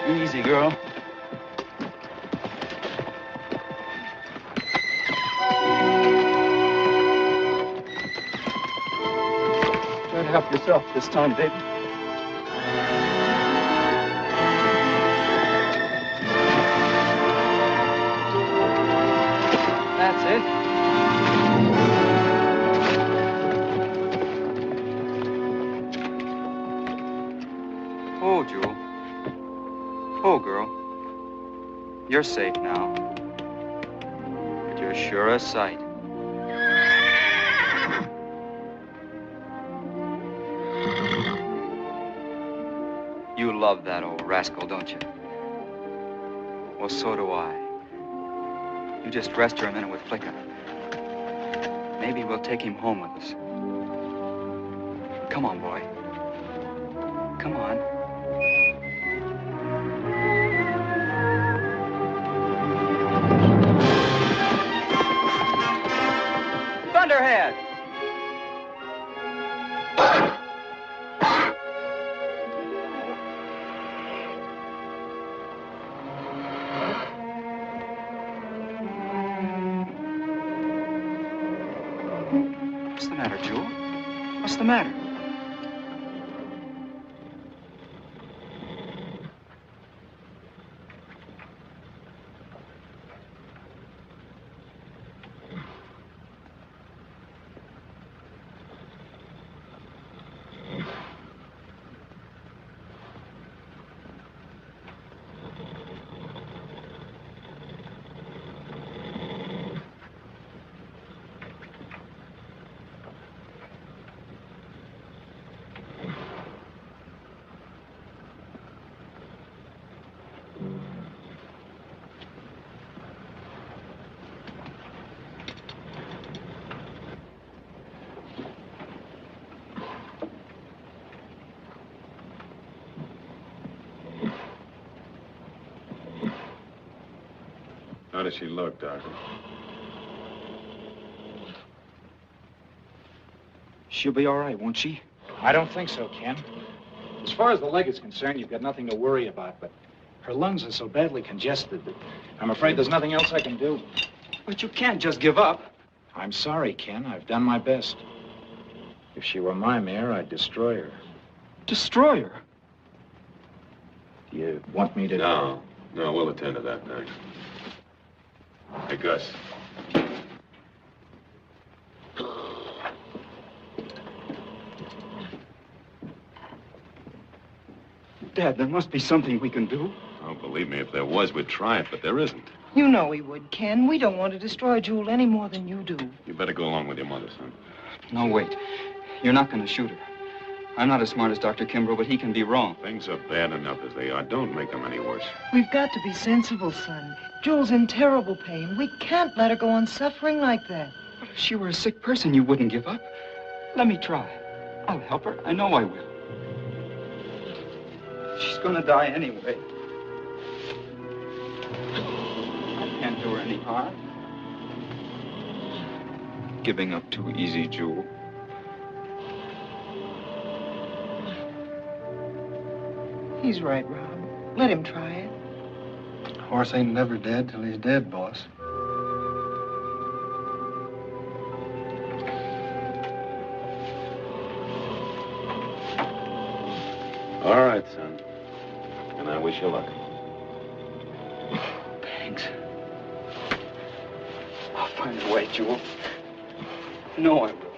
Easy, girl. Try to help yourself this time, baby. That's it. Oh, Jewel. Oh, girl. You're safe now. But you're sure a sight. You love that old rascal, don't you? Well, so do I. You just rest her a minute with Flicker. Maybe we'll take him home with us. Come on, boy. Come on. Thunderhead! What's the matter, Jewel? What's the matter? How does she look, Doctor? She'll be all right, won't she? I don't think so, Ken. As far as the leg is concerned, you've got nothing to worry about, but her lungs are so badly congested that I'm afraid there's nothing else I can do. But you can't just give up. I'm sorry, Ken. I've done my best. If she were my mare, I'd destroy her. Destroy her? Do you want me to... No, we'll attend to that next. Hey, Gus. Dad, there must be something we can do. Oh, believe me, if there was, we'd try it, but there isn't. You know we would, Ken. We don't want to destroy Jewel any more than you do. You better go along with your mother, son. No, wait. You're not going to shoot her. I'm not as smart as Dr. Kimbrough, but he can be wrong. Things are bad enough as they are. Don't make them any worse. We've got to be sensible, son. Jewel's in terrible pain. We can't let her go on suffering like that. But if she were a sick person, you wouldn't give up. Let me try. I'll help her. I know I will. She's going to die anyway. I can't do her any harm. Giving up too easy, Jewel. He's right, Rob. Let him try it. Horse ain't never dead till he's dead, boss. All right, son. and I wish you luck. Thanks. I'll find a way, Jewel. No, I will.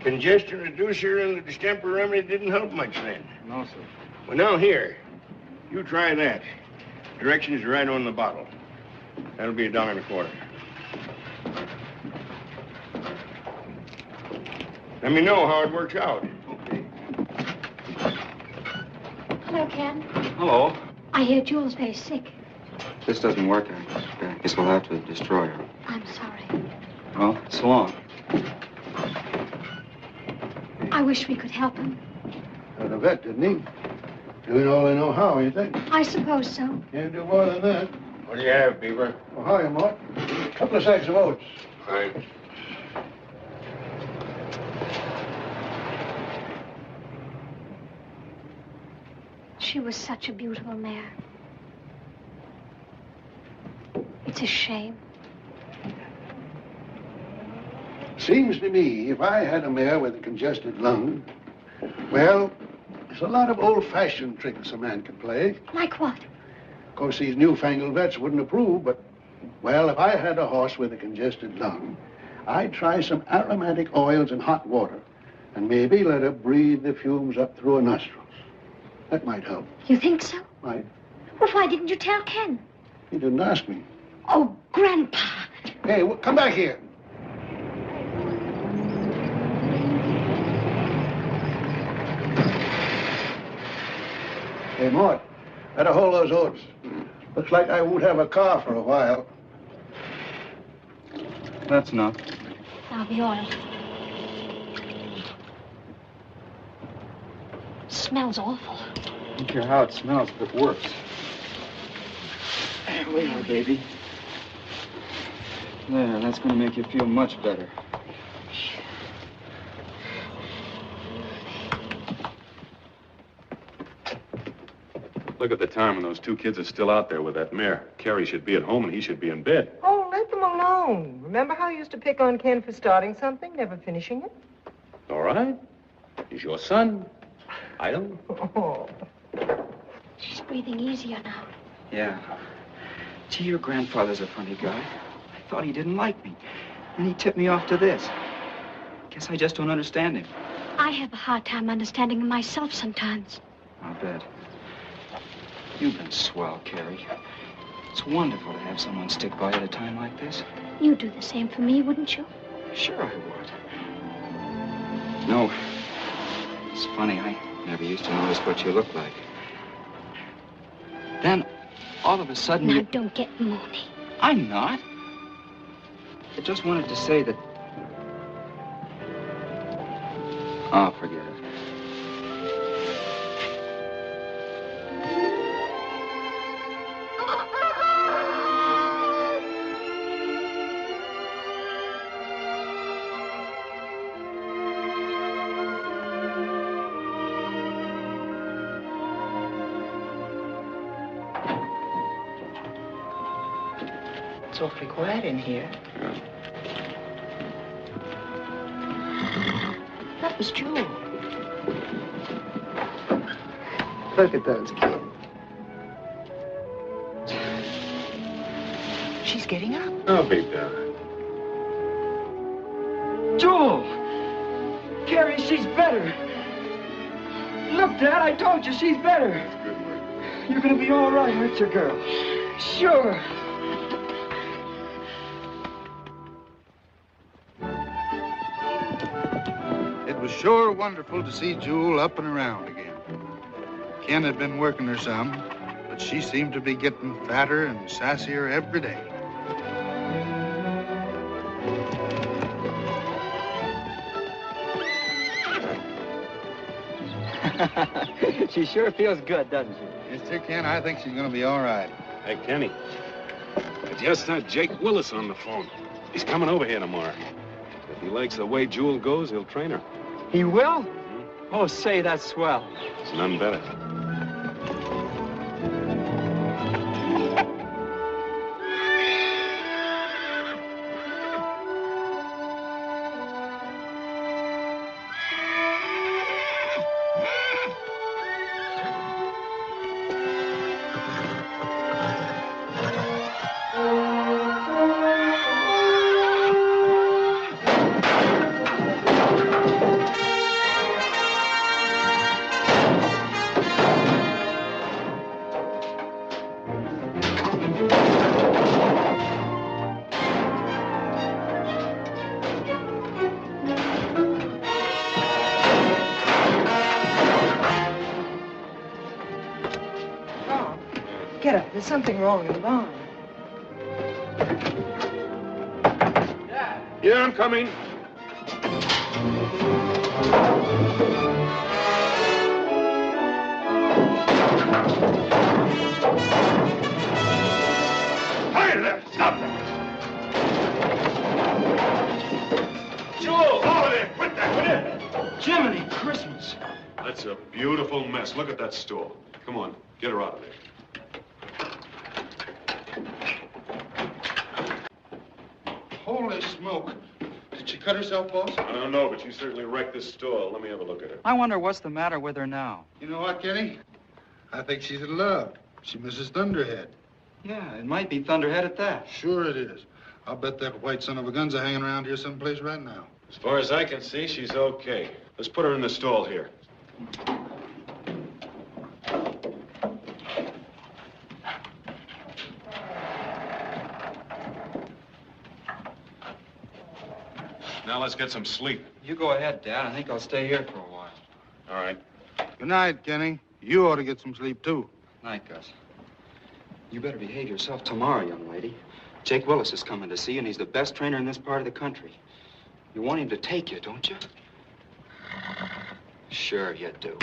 Congestion reducer and the distemper remedy didn't help much then. No, sir. Well, now here, you try that. Directions are right on the bottle. That'll be $1.25. Let me know how it works out. Okay. Hello, Ken. Hello. I hear Jewel's very sick. This doesn't work. I guess we'll have to destroy her. I'm sorry. Well, so long. I wish we could help him. Got a vet, didn't he? Doing all they know how, ain't they? I suppose so. Can't do more than that. What do you have, Beaver? Well, hiya, Mort. A couple of sacks of oats. Thanks. She was such a beautiful mare. It's a shame. Seems to me, if I had a mare with a congested lung, well, there's a lot of old-fashioned tricks a man can play. Like what? Of course, these newfangled vets wouldn't approve, but, well, if I had a horse with a congested lung, I'd try some aromatic oils in hot water and maybe let her breathe the fumes up through her nostrils. That might help. You think so? Might. Well, why didn't you tell Ken? He didn't ask me. Oh, Grandpa. Hey, come back here. Hey, Mort, better hold those oats. Looks like I won't have a car for a while. That's enough. Now the oil. Smells awful. I don't care how it smells if it works. There we are, baby. There, that's going to make you feel much better. Look at the time when those two kids are still out there with that mare. Carrie should be at home and he should be in bed. Oh, let them alone. Remember how you used to pick on Ken for starting something, never finishing it? All right. He's your son. I don't. Oh. She's breathing easier now. Yeah. Gee, your grandfather's a funny guy. I thought he didn't like me. And he tipped me off to this. Guess I just don't understand him. I have a hard time understanding him myself sometimes. I'll bet. You've been swell, Carrie. It's wonderful to have someone stick by at a time like this. You'd do the same for me, wouldn't you? Sure I would. No. It's funny, I never used to notice what you look like. Then, all of a sudden Now, don't get moany. I'm not. I just wanted to say that... Oh, forget it. It's awfully quiet in here. Yeah. That was Jewel. Look at those kids. She's getting up. I'll be down. Jewel! Carrie, she's better. Look, Dad, I told you she's better. That's good work. You're gonna be all right, aren't you, girl? Sure. It was sure wonderful to see Jewel up and around again. Ken had been working her some, but she seemed to be getting fatter and sassier every day. She sure feels good, doesn't she? Yes, sir, Ken, I think she's going to be all right. Hey, Kenny. I just had Jake Willis on the phone. He's coming over here tomorrow. If he likes the way Jewel goes, he'll train her. He will? Oh, say, that's swell. It's none better. Get up. There's something wrong in the barn. Yeah, I'm coming. Hi there! Stop that! Joe! Oh, there! Quit that! Quit it! Jiminy Christmas. That's a beautiful mess. Look at that store. Come on, get her out of there. Holy smoke. Did she cut herself, boss? I don't know, but she certainly wrecked this store. Let me have a look at her. I wonder what's the matter with her now. You know what, Kenny? I think she's in love. She misses Thunderhead. Yeah, it might be Thunderhead at that. Sure it is. I'll bet that white son of a gun's hanging around here someplace right now. As far as I can see, she's okay. Let's put her in the stall here. Now let's get some sleep. You go ahead, Dad. I think I'll stay here for a while. All right. Good night, Kenny. You ought to get some sleep, too. Night, Gus. You better behave yourself tomorrow, young lady. Jake Willis is coming to see you, and he's the best trainer in this part of the country. You want him to take you, don't you? Sure you do.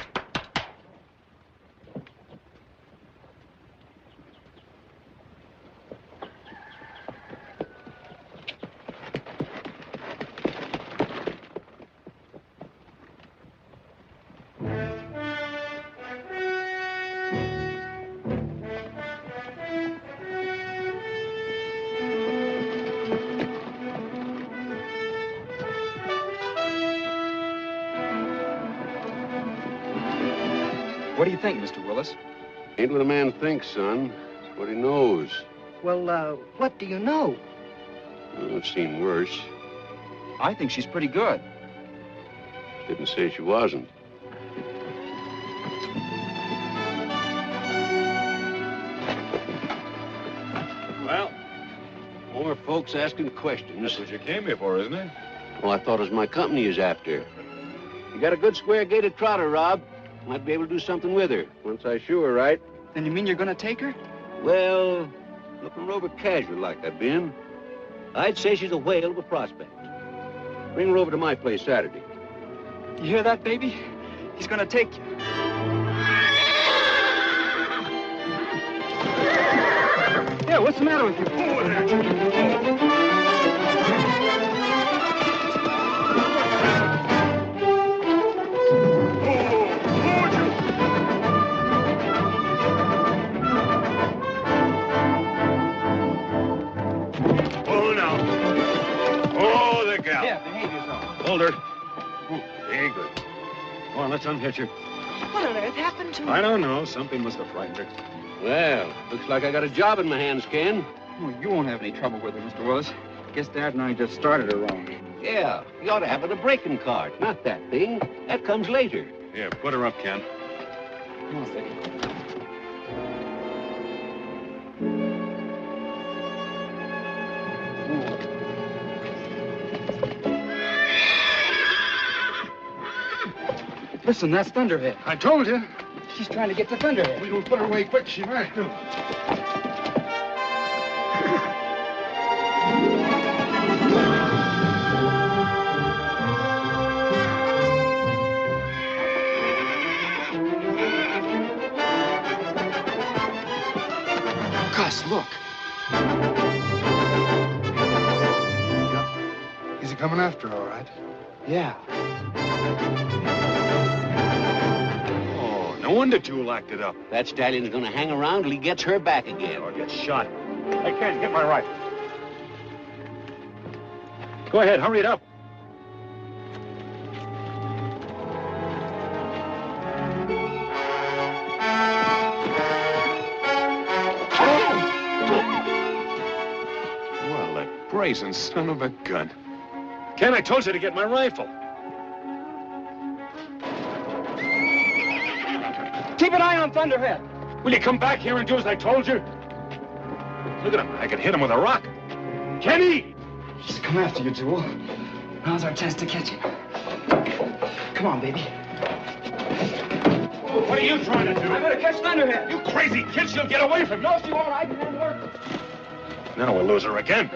What do you think, Mr. Willis? Ain't what a man thinks, son. It's what he knows. Well, what do you know? Well, I've seen worse. I think she's pretty good. Didn't say she wasn't. Well, more folks asking questions. That's what you came here for, isn't it? Well, I thought it was my company is after. You got a good square-gated trotter, Rob. Might be able to do something with her, once I show her right. Then you mean you're gonna take her? Well, looking over casual like I've been, I'd say she's a whale of a prospect. Bring her over to my place Saturday. You hear that, baby? He's gonna take you. Yeah, what's the matter with you? Over there! Hold her. Very good. Come on, let's unhitch her. What on earth happened to her? I don't know. Something must have frightened her. Well, looks like I got a job in my hands, Ken. Oh, you won't have any trouble with her, Mr. Willis. Guess Dad and I just started her wrong. Yeah, you ought to have it a breaking card, not that thing. That comes later. Here, put her up, Ken. Come on, Vicky. Listen, that's Thunderhead. I told you. She's trying to get to Thunderhead. We don't put her away quick, she might do. Gus, look. He's are coming after, all right. Yeah. Oh, no wonder Jewel acted up. That stallion's gonna hang around till he gets her back again. Or get shot. Hey, Ken, get my rifle. Go ahead, hurry it up. Well, that brazen son of a gun. Ken, I told you to get my rifle. Keep an eye on Thunderhead. Will you come back here and do as I told you? Look at him. I could hit him with a rock. Kenny! He's come after you, Jewel. Now's our chance to catch him. Come on, baby. What are you trying to do? I'm gonna catch Thunderhead. You crazy kid, she'll get away from you. No, she won't. I can handle her. Now we'll lose her again.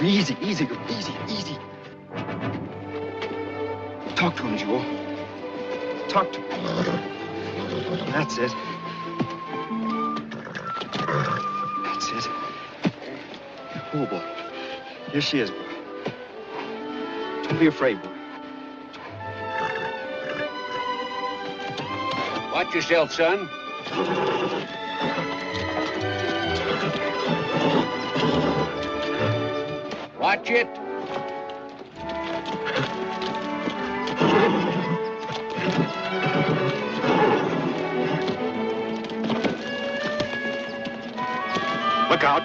Easy, easy, girl. Easy, easy. Talk to him, Jewel. Talk to him. That's it. That's it. Oh, boy. Here she is, boy. Don't be afraid, boy. Watch yourself, son. Watch it. Look out.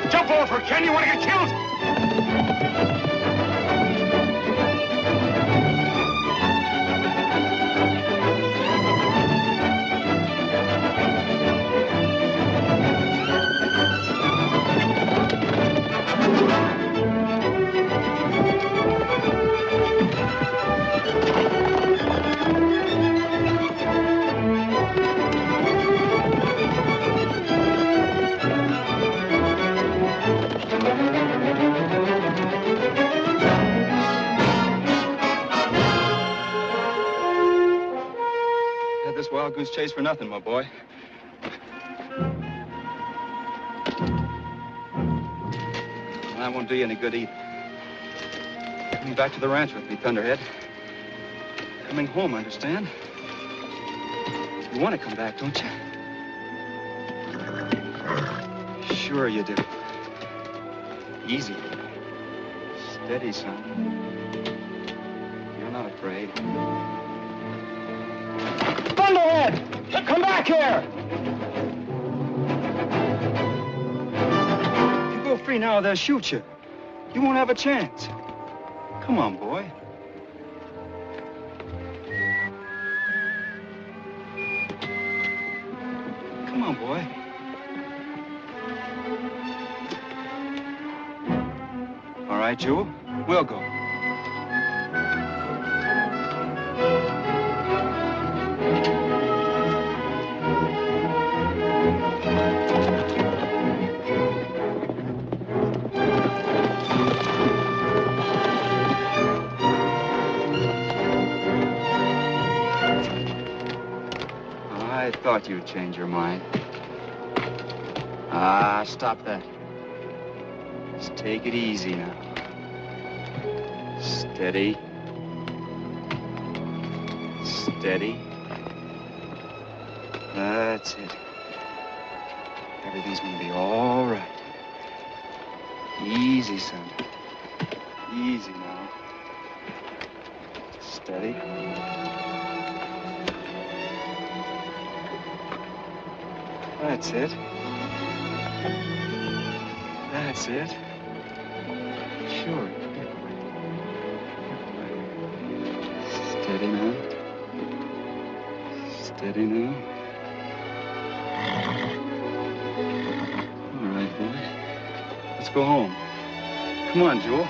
Jump over, Ken. You want to get killed? This wild goose chase for nothing, my boy. And that won't do you any good either. Coming back to the ranch with me, Thunderhead. Coming home, understand? You want to come back, don't you? Sure you do. Easy. Steady, son. You're not afraid. Thunderhead! Come back here! If you go free now, they'll shoot you. You won't have a chance. Come on, boy. Come on, boy. All right, Jewel. We'll go. I thought you'd change your mind. Ah, stop that. Just take it easy now. Steady. Steady. That's it. Everything's gonna be all right. Easy, son. Easy now. Steady. That's it. That's it. Sure. Steady now. Steady now. All right, boy. Let's go home. Come on, Jewel.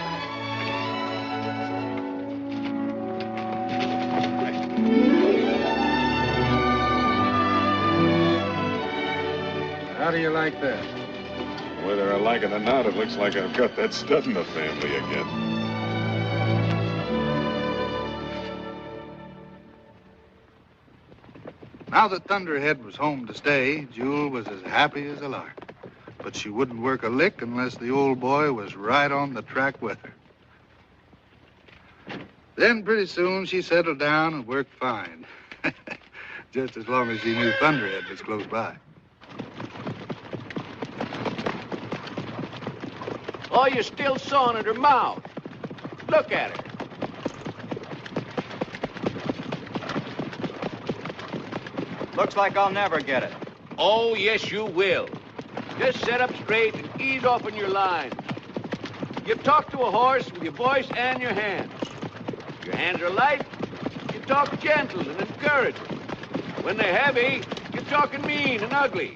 How do you like that? Whether I like it or not, it looks like I've got that stud in the family again. Now that Thunderhead was home to stay, Jewel was as happy as a lark. But she wouldn't work a lick unless the old boy was right on the track with her. Then pretty soon she settled down and worked fine. Just as long as she knew Thunderhead was close by. Oh, you're still sawing at her mouth. Look at her. Looks like I'll never get it. Oh, yes, you will. Just sit up straight and ease off on your line. You talk to a horse with your voice and your hands. If your hands are light, you talk gentle and encouraging. When they're heavy, you're talking mean and ugly.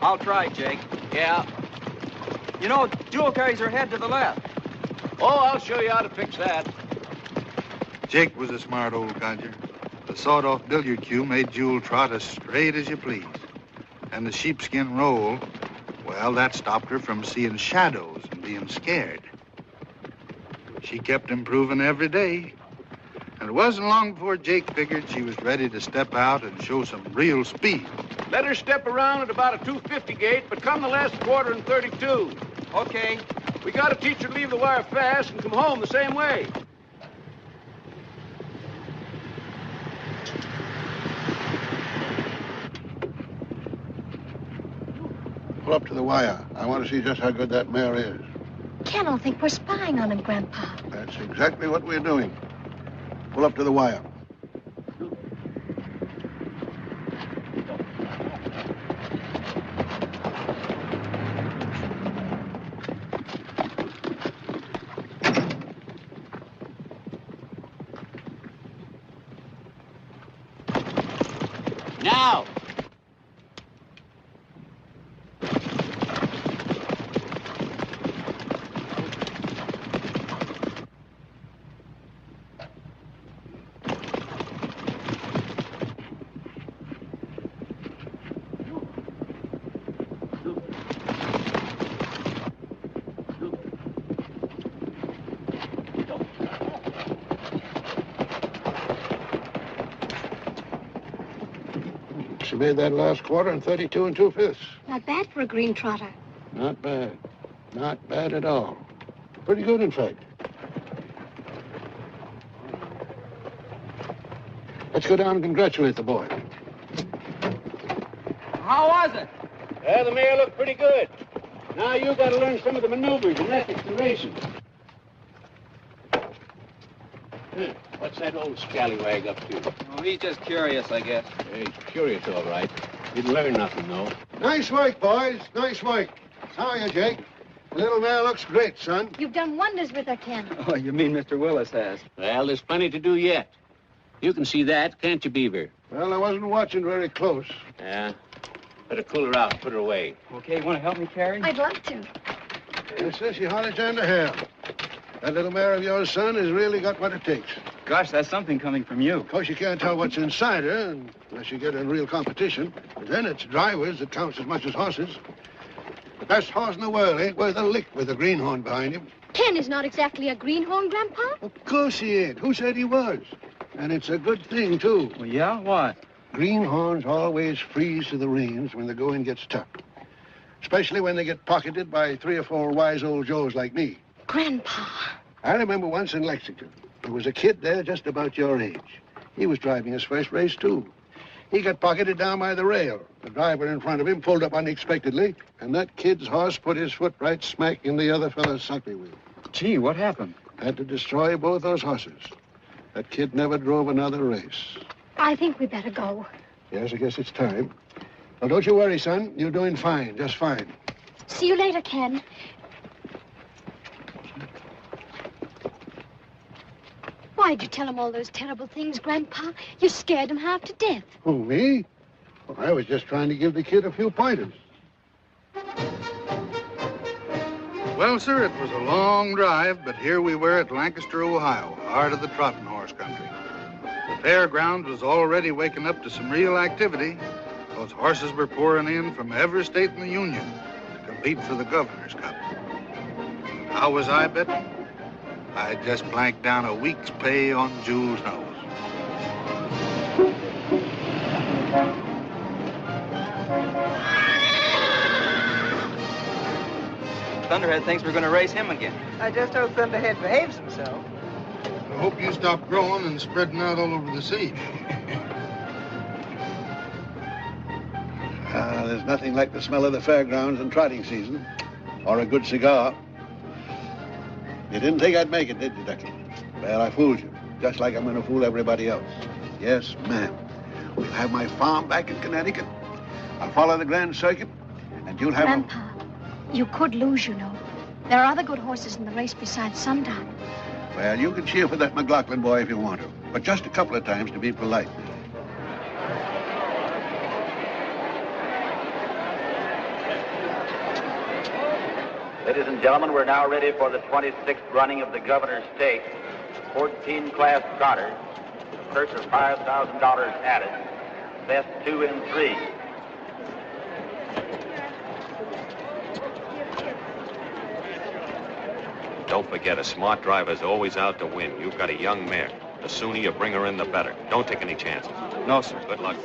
I'll try, Jake. Yeah. You know, Jewel carries her head to the left. Oh, I'll show you how to fix that. Jake was a smart old codger. The sawed-off billiard cue made Jewel trot as straight as you please. And the sheepskin roll, well, that stopped her from seeing shadows and being scared. She kept improving every day. And it wasn't long before Jake figured she was ready to step out and show some real speed. Let her step around at about a 250 gait, but come the last quarter in 32. Okay. We gotta teach her to leave the wire fast and come home the same way. Pull up to the wire. I want to see just how good that mare is. Ken will think we're spying on him, Grandpa. That's exactly what we're doing. Pull up to the wire. Now! She made that last quarter in 32 and 2/5. Not bad for a green trotter. Not bad. Not bad at all. Pretty good, in fact. Let's go down and congratulate the boy. How was it? Yeah, the mare looked pretty good. Now you gotta learn some of the maneuvers and ethics in racing. What's that old scallywag up to? Oh, he's just curious, I guess. Yeah, he's curious, all right. Didn't learn nothing, though. Nice work, boys. Nice work. How are you, Jake? The little mare looks great, son. You've done wonders with her, Ken. Oh, you mean Mr. Willis has? Well, there's plenty to do yet. You can see that, can't you, Beaver? Well, I wasn't watching very close. Yeah. Better cool her out and put her away. Okay, you want to help me carry? I'd love to. Yes, sir, she hardly turned a hair. That little mare of yours, son, has really got what it takes. Gosh, that's something coming from you. Of course, you can't tell what's inside her unless you get in real competition. But then it's drivers that counts as much as horses. The best horse in the world ain't worth a lick with a greenhorn behind him. Ken is not exactly a greenhorn, Grandpa. Of course he ain't. Who said he was? And it's a good thing, too. Well, yeah? What? Greenhorns always freeze to the reins when the going gets tough. Especially when they get pocketed by 3 or 4 wise old Joes like me. Grandpa. I remember once in Lexington, there was a kid there just about your age. He was driving his first race, too. He got pocketed down by the rail. The driver in front of him pulled up unexpectedly, and that kid's horse put his foot right smack in the other fellow's suckly wheel. Gee, what happened? Had to destroy both those horses. That kid never drove another race. I think we better go. Yes, I guess it's time. Well, don't you worry, son. You're doing fine, just fine. See you later, Ken. Why'd you tell him all those terrible things, Grandpa? You scared him half to death. Who, me? Well, I was just trying to give the kid a few pointers. Well, sir, it was a long drive, but here we were at Lancaster, Ohio, heart of the trotting horse country. The fairground was already waking up to some real activity. Those horses were pouring in from every state in the Union to compete for the Governor's Cup. How was I betting? I just blanked down a week's pay on Jewel's nose. Thunderhead thinks we're going to race him again. I just hope Thunderhead behaves himself. I hope you stop growing and spreading out all over the sea. There's nothing like the smell of the fairgrounds and trotting season, or a good cigar. You didn't think I'd make it, did you, Ducky? Well, I fooled you, just like I'm going to fool everybody else. Yes, ma'am. We'll have my farm back in Connecticut. I'll follow the Grand Circuit, and you'll have... Grandpa, you could lose, you know. There are other good horses in the race besides Sundown. Well, you can cheer for that McLaughlin boy if you want to, but just a couple of times to be polite. Ladies and gentlemen, we're now ready for the 26th running of the Governor's Stakes. 14-class trotters, a purse of $5,000 added, best 2 and 3. Don't forget, a smart driver's always out to win. You've got a young mare. The sooner you bring her in, the better. Don't take any chances. No, sir. Good luck.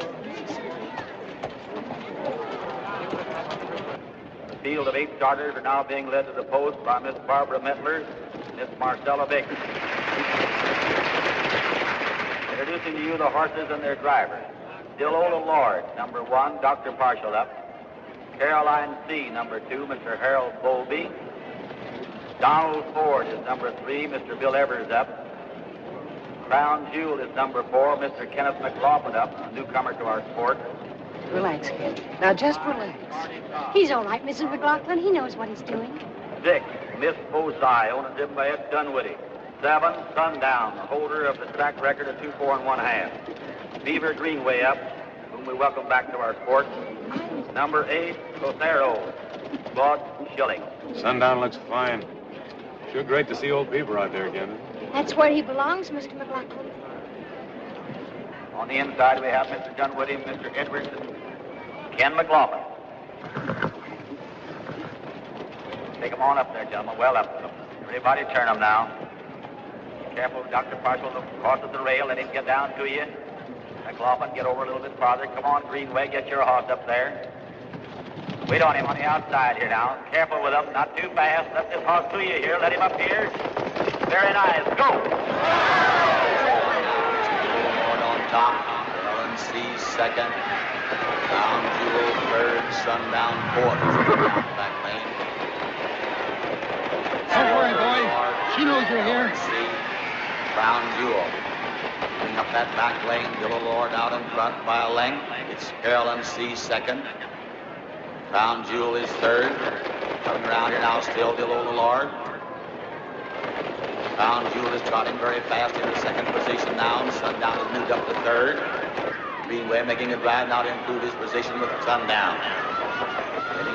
The field of 8 starters are now being led to the post by Miss Barbara Mettler and Miss Marcella Baker. Introducing to you the horses and their drivers. Dillola Lord, number 1, Dr. Partial up. Caroline C, number 2, Mr. Harold Bowlby. Donald Ford is number 3, Mr. Bill Evers up. Crown Jewel is number 4, Mr. Kenneth McLaughlin up, a newcomer to our sport. Relax, kid. Now, just relax. He's all right, Mrs. McLaughlin. He knows what he's doing. 6, Miss Bosai, owned and driven by Ed Dunwoody. 7, Sundown, the holder of the track record of 2, 4, and 1/2. Beaver Greenway up, whom we welcome back to our sport. Number 8, Lotero, Claude Schilling. Sundown looks fine. Sure great to see old Beaver out there again. That's where he belongs, Mr. McLaughlin. On the inside, we have Mr. Dunwoody, Mr. Edwards, and Ken McLaughlin. Take them on up there, gentlemen. Well up. Everybody turn them now. Careful, Dr. Partial, crosses the rail. Let him get down to you. McLaughlin, get over a little bit farther. Come on, Greenway, get your horse up there. Wait on him on the outside here now. Careful with him, not too fast. Let this horse to you here. Let him up here. Very nice. Go! On top, LNC second. Crown Jewel third. Sundown fourth. Down back lane. Don't worry, boy. She knows you're here. Crown Jewel. Moving up that back lane. Dillo Lord out in front by a length. It's Carolyn C second. Crown Jewel is third. Coming around here now, still Dillo Lord. Crown Jewel is trotting very fast in the second position now, and Sundown has moved up to third. Greenway making a drive now to improve his position with Sundown.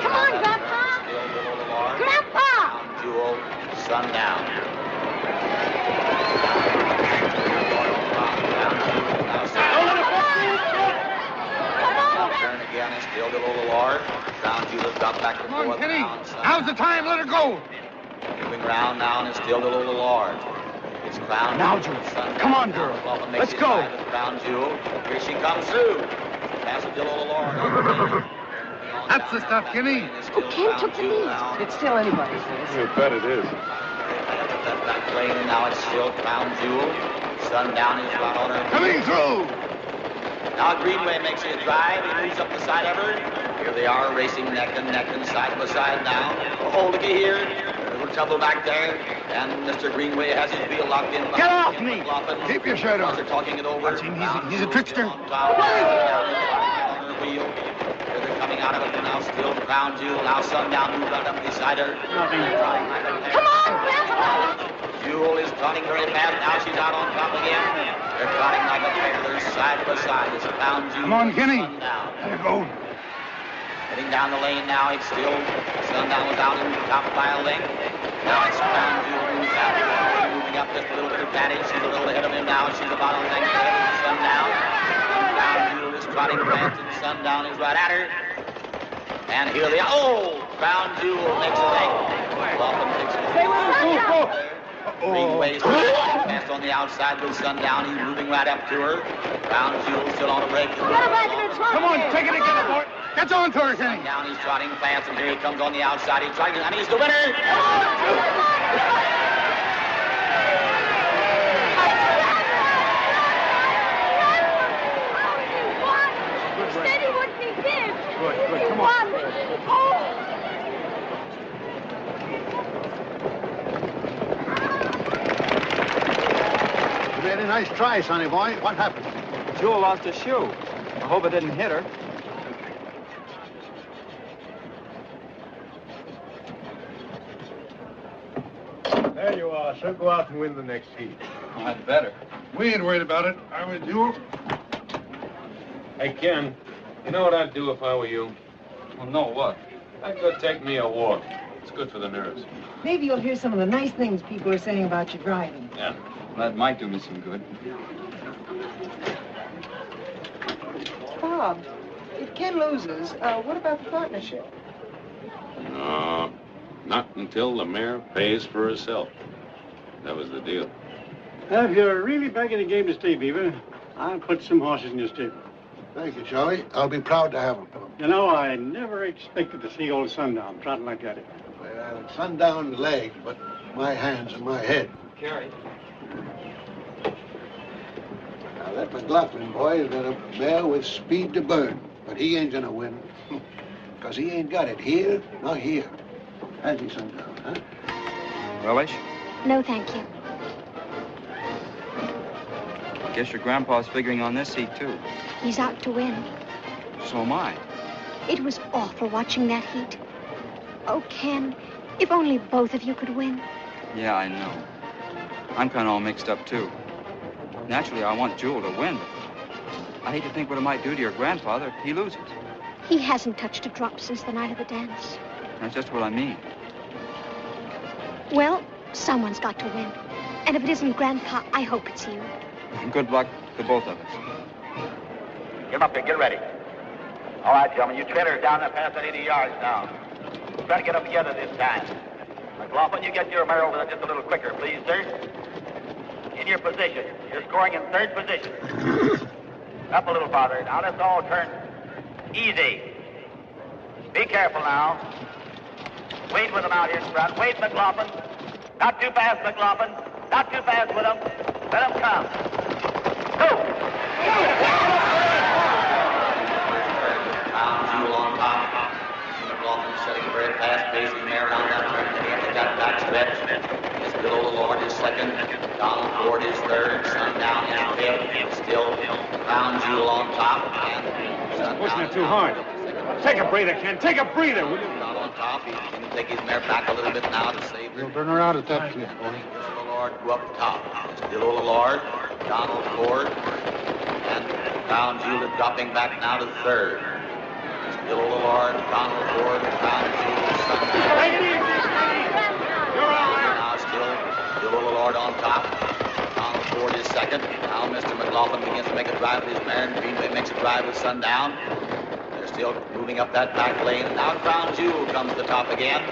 Come on, Grandpa! Still Dillo Lord. Grandpa! Crown Jewel, Sundown. Turn again and still Dillo Lord. Crown Jewel has dropped back to Come on, fourth. Kenny. Now's the time. Let her go. Moving around now and it's still Dillo Lord. It's Crown Now, Jewel. Jewel. Come on, girl. Let's go. Crown Jewel. Here she comes through. Past Dillo Lord. That's the stuff, Kenny. Oh, Ken took the lead. It's still anybody's race. You bet it is. That back lane and now it's still Crown Jewel. Sundown is right on her. Coming through. Now Greenway makes a drive. He moves up the side of her. Here they are racing neck and side by side now. Oh, looky here. A little trouble back there. And Mr. Greenway has his wheel locked in. Get off me. Keep your shirt on. They're talking it over. Watch him. He's a trickster. On her wheel. Here they're coming out of it now. Still Crown Jewel. Now Sundown moves right up beside her. Come on, Grandpa! Jewel is trotting very fast. Now she's out on top again. They're trotting like a pair. They're side by side. It's Crown Jewel. Come on, Kenny. Sundown. Let her go. Heading down the lane now, it's still Sundown was out in top by a length. Now it's Crown Jewel who's out. Moving up just a little bit of advantage. She's a little ahead of him now. She's about a length ahead of Sundown. Crown Jewel is trotting fast and Sundown is right at her. And here they are. Oh! Crown Jewel makes a leg. Laughlin takes it. Greenway is fast on the outside with Sundown. He's moving right up to her. Crown Jewel still on a break. Get her back in her trunk. Come on, take it together, boy. Catch on to her, Kenny. Down, he's trotting fast, and here he comes on the outside. He's trying, and he's the winner. Good, come on. You made a nice try, sonny boy. What happened? Jewel lost her shoe. I hope it didn't hit her. There you are, sir. Go out and win the next heat. Oh, I'd better. We ain't worried about it. Are we, Jewel? Hey, Ken, you know what I'd do if I were you? Well, no, what? I'd go take me a walk. It's good for the nerves. Maybe you'll hear some of the nice things people are saying about your driving. Yeah. That might do me some good. Bob, if Ken loses, what about the partnership? No, not until the mare pays for herself. That was the deal. If you're really back in the game to stay, Beaver, I'll put some horses in your stable. Thank you, Charlie. I'll be proud to have him. You know, I never expected to see old Sundown trotting like that. Well, Sundown's legs, but my hands and my head. Carrie. Now, that McLaughlin boy's got a mare with speed to burn, but he ain't gonna win. Because he ain't got it here, nor here. Has he, Sundown, huh? Relish? No, thank you. Guess your grandpa's figuring on this seat, too. He's out to win. So am I. It was awful watching that heat. Oh, Ken, if only both of you could win. Yeah, I know. I'm kind of all mixed up, too. Naturally, I want Jewel to win, but I hate to think what it might do to your grandfather if he loses. He hasn't touched a drop since the night of the dance. That's just what I mean. Well, someone's got to win. And if it isn't Grandpa, I hope it's you. Good luck to both of us. Get him up there. Get ready. All right, gentlemen. You trailers down there past that 80 yards now. Try to get them together this time. McLaughlin, you get your mare over there just a little quicker, please, sir. In your position. You're scoring in third position. Up a little farther. Now let's all turn easy. Be careful now. Wait with them out here in front. Wait, McLaughlin. Not too fast, McLaughlin. Not too fast with them. Let them come. Go! Round Jewel on top. McLaughlin setting a very fast-paced mare around that turn. They got back stretch. Miss Bill Lord is second. Donald Ford is third. Sundown is fifth. Still Round Jewel on top. And Pushing it too hard. Take a breather, Ken. Take a breather, will you? Not on top. He can take his mare back a little bit now to save her. You'll turn around at that flip, boy. Lord go up top. Still Lord, Donald Ford, and Crown Jewel is dropping back now to third. Still Lord, Donald Ford, Crown Jewel, Sundown. Now still Lord on top. Donald Ford is second. Now Mr. McLaughlin begins to make a drive with his mare, and Greenway makes a drive with Sundown. They're still moving up that back lane. And now Crown Jewel comes to the top again.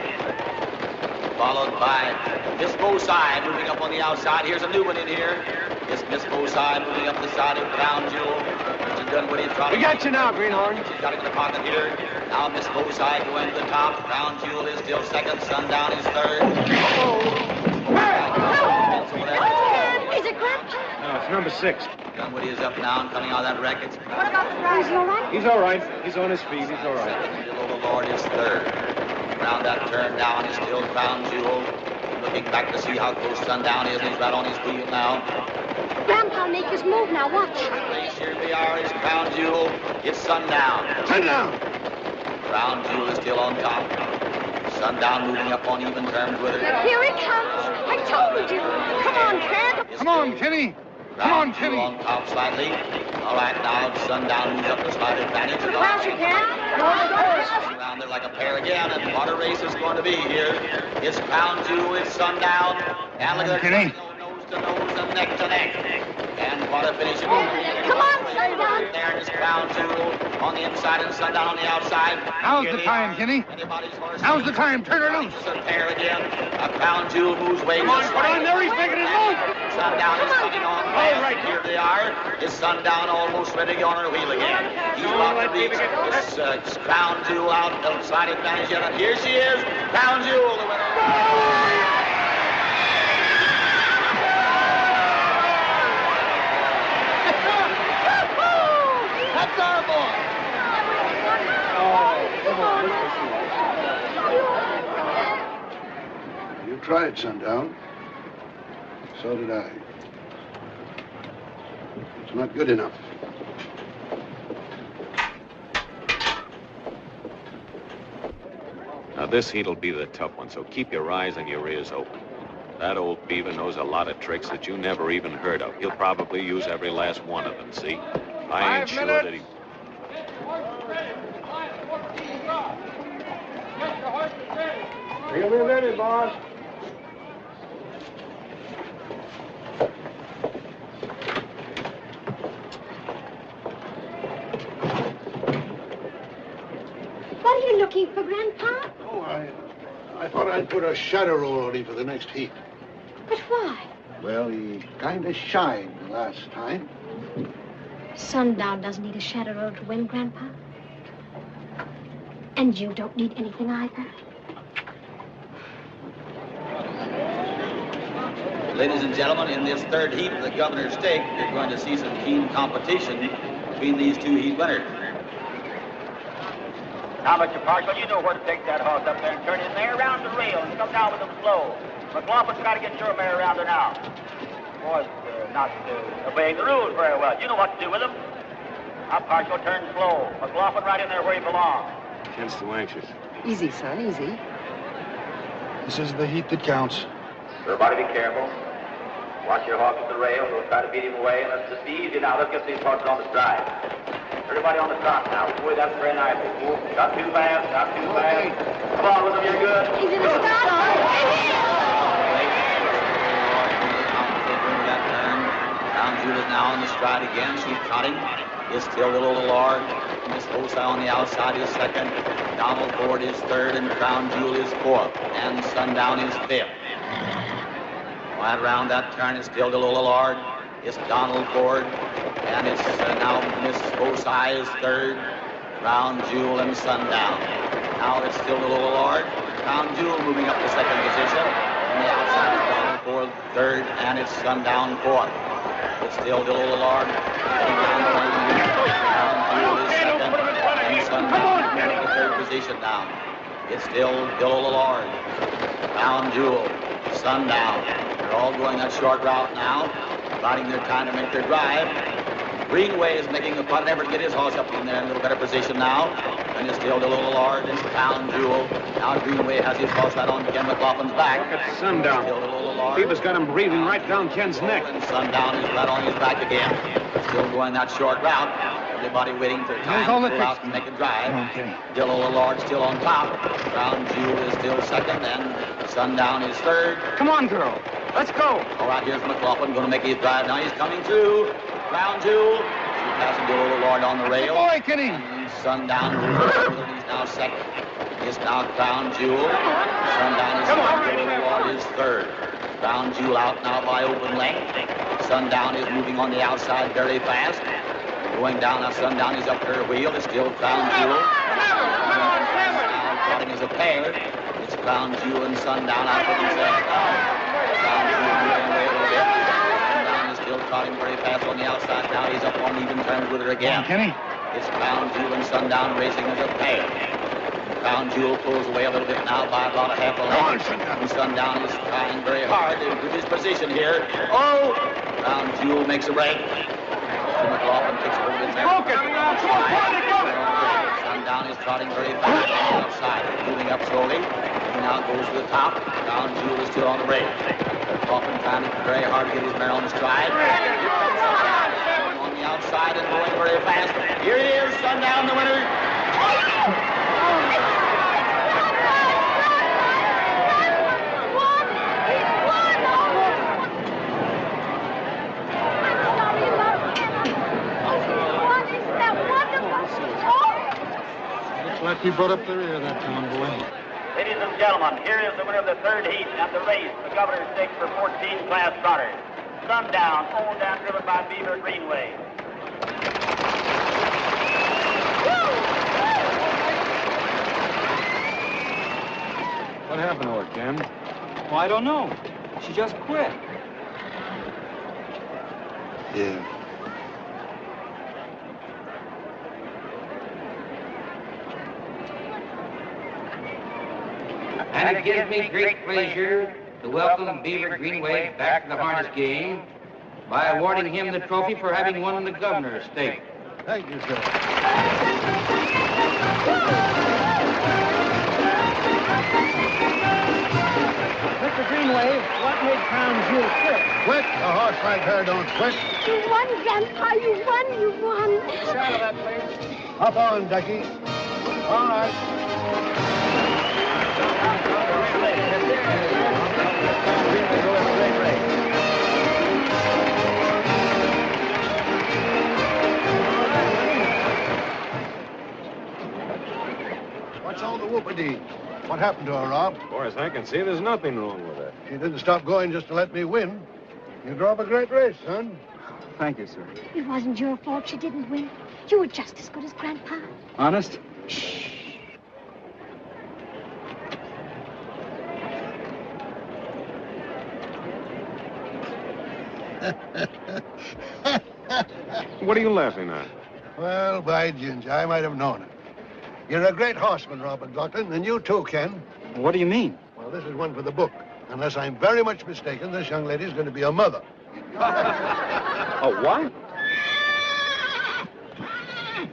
Followed by Miss Boside moving up on the outside. Here's a new one in here. It's Miss Boside moving up the side of Crown Jewel. Mr. Dunwoody is trying. We got you now, Greenhorn. She's got it in the pocket here. Now Miss Boside going to the top. Crown Jewel is still second. Sundown is third. Is it Grandpa? No, it's number 6. Dunwoody is up now and coming out of that wreckage. What about the driver? Is he all right? He's all right. He's on his feet. He's all right. Still Lord is third. Around that turn down is still Crown Jewel. Looking back to see how close Sundown is, and he's right on his feet now. Grandpa, make his move now. Watch. Race here we are is Crown Jewel. It's Sundown. Sundown. Crown Jewel is still on top. Sundown moving up on even terms with her. Here it comes. I told you. Come on, Ken. Come on, Kenny. Come on, Kenny. On top slightly. All right, now Sundown moves up the slight advantage. Crash again. Around there like a pair again, and what a race is going to be here. It's Crown Jewel, it's Sundown. And look at Kenny. to nose and neck to neck. And what a finish. Come on, Sundown. There is Crown Jewel on the inside and Sundown on the outside. Now's the time, Kenny. Now's the time. Turn her loose. A pair again. A Crown Jewel moves way. Come on, put on there. He's making his move. Sundown is coming on. All right. Here they are. Is Sundown almost ready to go on her wheel again? He's about to reach. It's Crown Jewel outside advantage yet. And here she is. Crown Jewel, the winner. That's our boy. You tried, Sundown. So did I. It's not good enough. Now, this heat'll be the tough one, so keep your eyes and your ears open. That old beaver knows a lot of tricks that you never even heard of. He'll probably use every last one of them, see? I ain't sure that he... He'll be ready, boss. What are you looking for, Grandpa? Oh, I thought I'd put a shadow roll on him for the next heat. But why? Well, he kind of shined the last time. Sundown doesn't need a shadow roll to win, Grandpa. And you don't need anything either. Ladies and gentlemen, in this third heat of the Governor's Stake, you're going to see some keen competition between these two heat winners. Now, Mr. Parshall, you know where to take that horse up there and turn his mare around the rail and come down with him slow. McLaughlin's got to get your mare around her now. Boy's not obeying the rules very well. You know what to do with him. Now, Parshall, turn slow. McLaughlin right in there where he belongs. Ken's too anxious. Easy, son, easy. This is the heat that counts. Everybody be careful. Watch your horse at the rail. We'll try to beat him away. Let's just be easy now. Let's get these horses on the stride. Everybody on the trot now. Boy, that's very nice. Not too fast, not too fast. Come on with him, you're good. He's in the start. Crown Jewel is now on the stride again. She's trotting. Is still the little Lord. Miss Bosa on the outside is second. Donald Ford is third, and Crown Jewel is fourth. And Sundown is fifth. Right around that turn is still the little Lord. It's Donald Ford. And it's now Miss Bosa is third. Crown Jewel and Sundown. Now it's still the little Lord. Crown Jewel moving up to second position. On the outside is Donald Ford third, and it's Sundown fourth. It's still the little Lord. Heading down the lane. Crown Jewel is second, and Sundown moving to third position now. It's still the little Lord. Crown Jewel, Sundown. They're all going that short route now, biding their time to make their drive. Greenway is making a putt, never to get his horse up in there in a little better position now. And it's still the little Lord and Crown Jewel. Now Greenway has his horse right on Ken McLaughlin's back. Look at Sundown. Still the little Lord. Beaver's got him breathing right down Ken's neck. And Sundown is right on his back again. Still going that short route. Everybody waiting for time to go out and make a drive. Okay. Still the little Lord still on top. Crown Jewel is still second, and Sundown is third. Come on, girl. Let's go. All right, here's McLaughlin going to make his drive now. He's coming through. Crown Jewel. He's passing the little Lord on the rail. Boy, Kenny. And Sundown. He's now second. It's now Crown Jewel. Sundown is second. The little Lord is third. Crown Jewel out now by open length. Sundown is moving on the outside very fast. Going down now, Sundown is up her wheel. It's still Crown Jewel. Now trotting as a pair. It's Crown Jewel and Sundown out for themselves now. Crown Jewel moving away a little bit. Sundown is still trotting very fast on the outside now. He's up on even terms with her again. Kenny. It's Crown Jewel and Sundown racing as a pair. Crown Jewel pulls away a little bit now by about a half a length. And Sundown is trying very hard to improve his position here. Oh! Crown Jewel makes a break. McLaughlin takes a little bit there. Sundown is trotting very fast on the outside, moving up slowly. He now goes to the top. Crown Jewel is still on the rail. McLaughlin trying very hard to get his mare on the stride. On the outside and going very fast. Here he is, Sundown, the winner. Looks like he brought up the rear of that town, boy. Ladies and gentlemen, here is the winner of the third heat and the race, the Governor's Stakes for 14 class starters. Sundown, owned and driven by Beaver Greenway. What happened to her, Ken? Well, I don't know. She just quit. Yeah. And it gives me great pleasure to welcome Beaver Greenway back to the harness game by awarding him the trophy for having won the Governor's Stake. Thank you, sir. Mr. Greenway, what made Crown Jewel quit? Quit? A horse like her don't quit. You won, Grandpa. You won. You won. Get out of that place. Hop on, Ducky. All right. What's all the whoopity? What happened to her, Rob? As far as I can see, there's nothing wrong with her. She didn't stop going just to let me win. You drove a great race, son. Thank you, sir. It wasn't your fault she didn't win. You were just as good as Grandpa. Honest? What are you laughing at? Well, by ginger, I might have known it. You're a great horseman, Robert McLaughlin, and you too, Ken. What do you mean? Well, this is one for the book. Unless I'm very much mistaken, this young lady's going to be a mother. A what?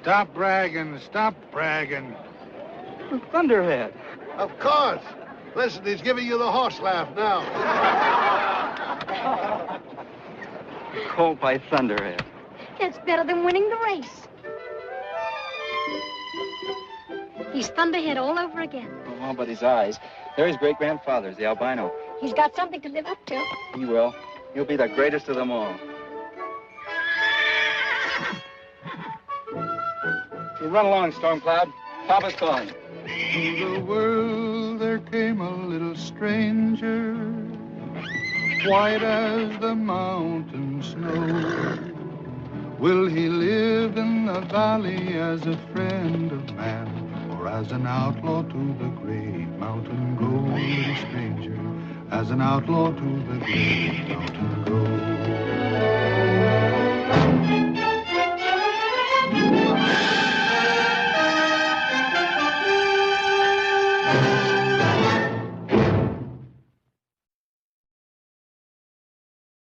Stop bragging. Stop bragging. Thunderhead. Of course. Listen, he's giving you the horse laugh now. Called by Thunderhead. That's better than winning the race. He's Thunderhead all over again. Oh, but his eyes. They're his great-grandfather's, the albino. He's got something to live up to. He will. He'll be the greatest of them all. You run along, Stormcloud. Papa's calling. To the world there came a little stranger, white as the mountain snow. Will he live in the valley as a friend of man, or as an outlaw to the great mountain go? Little stranger, as an outlaw to the great mountain go.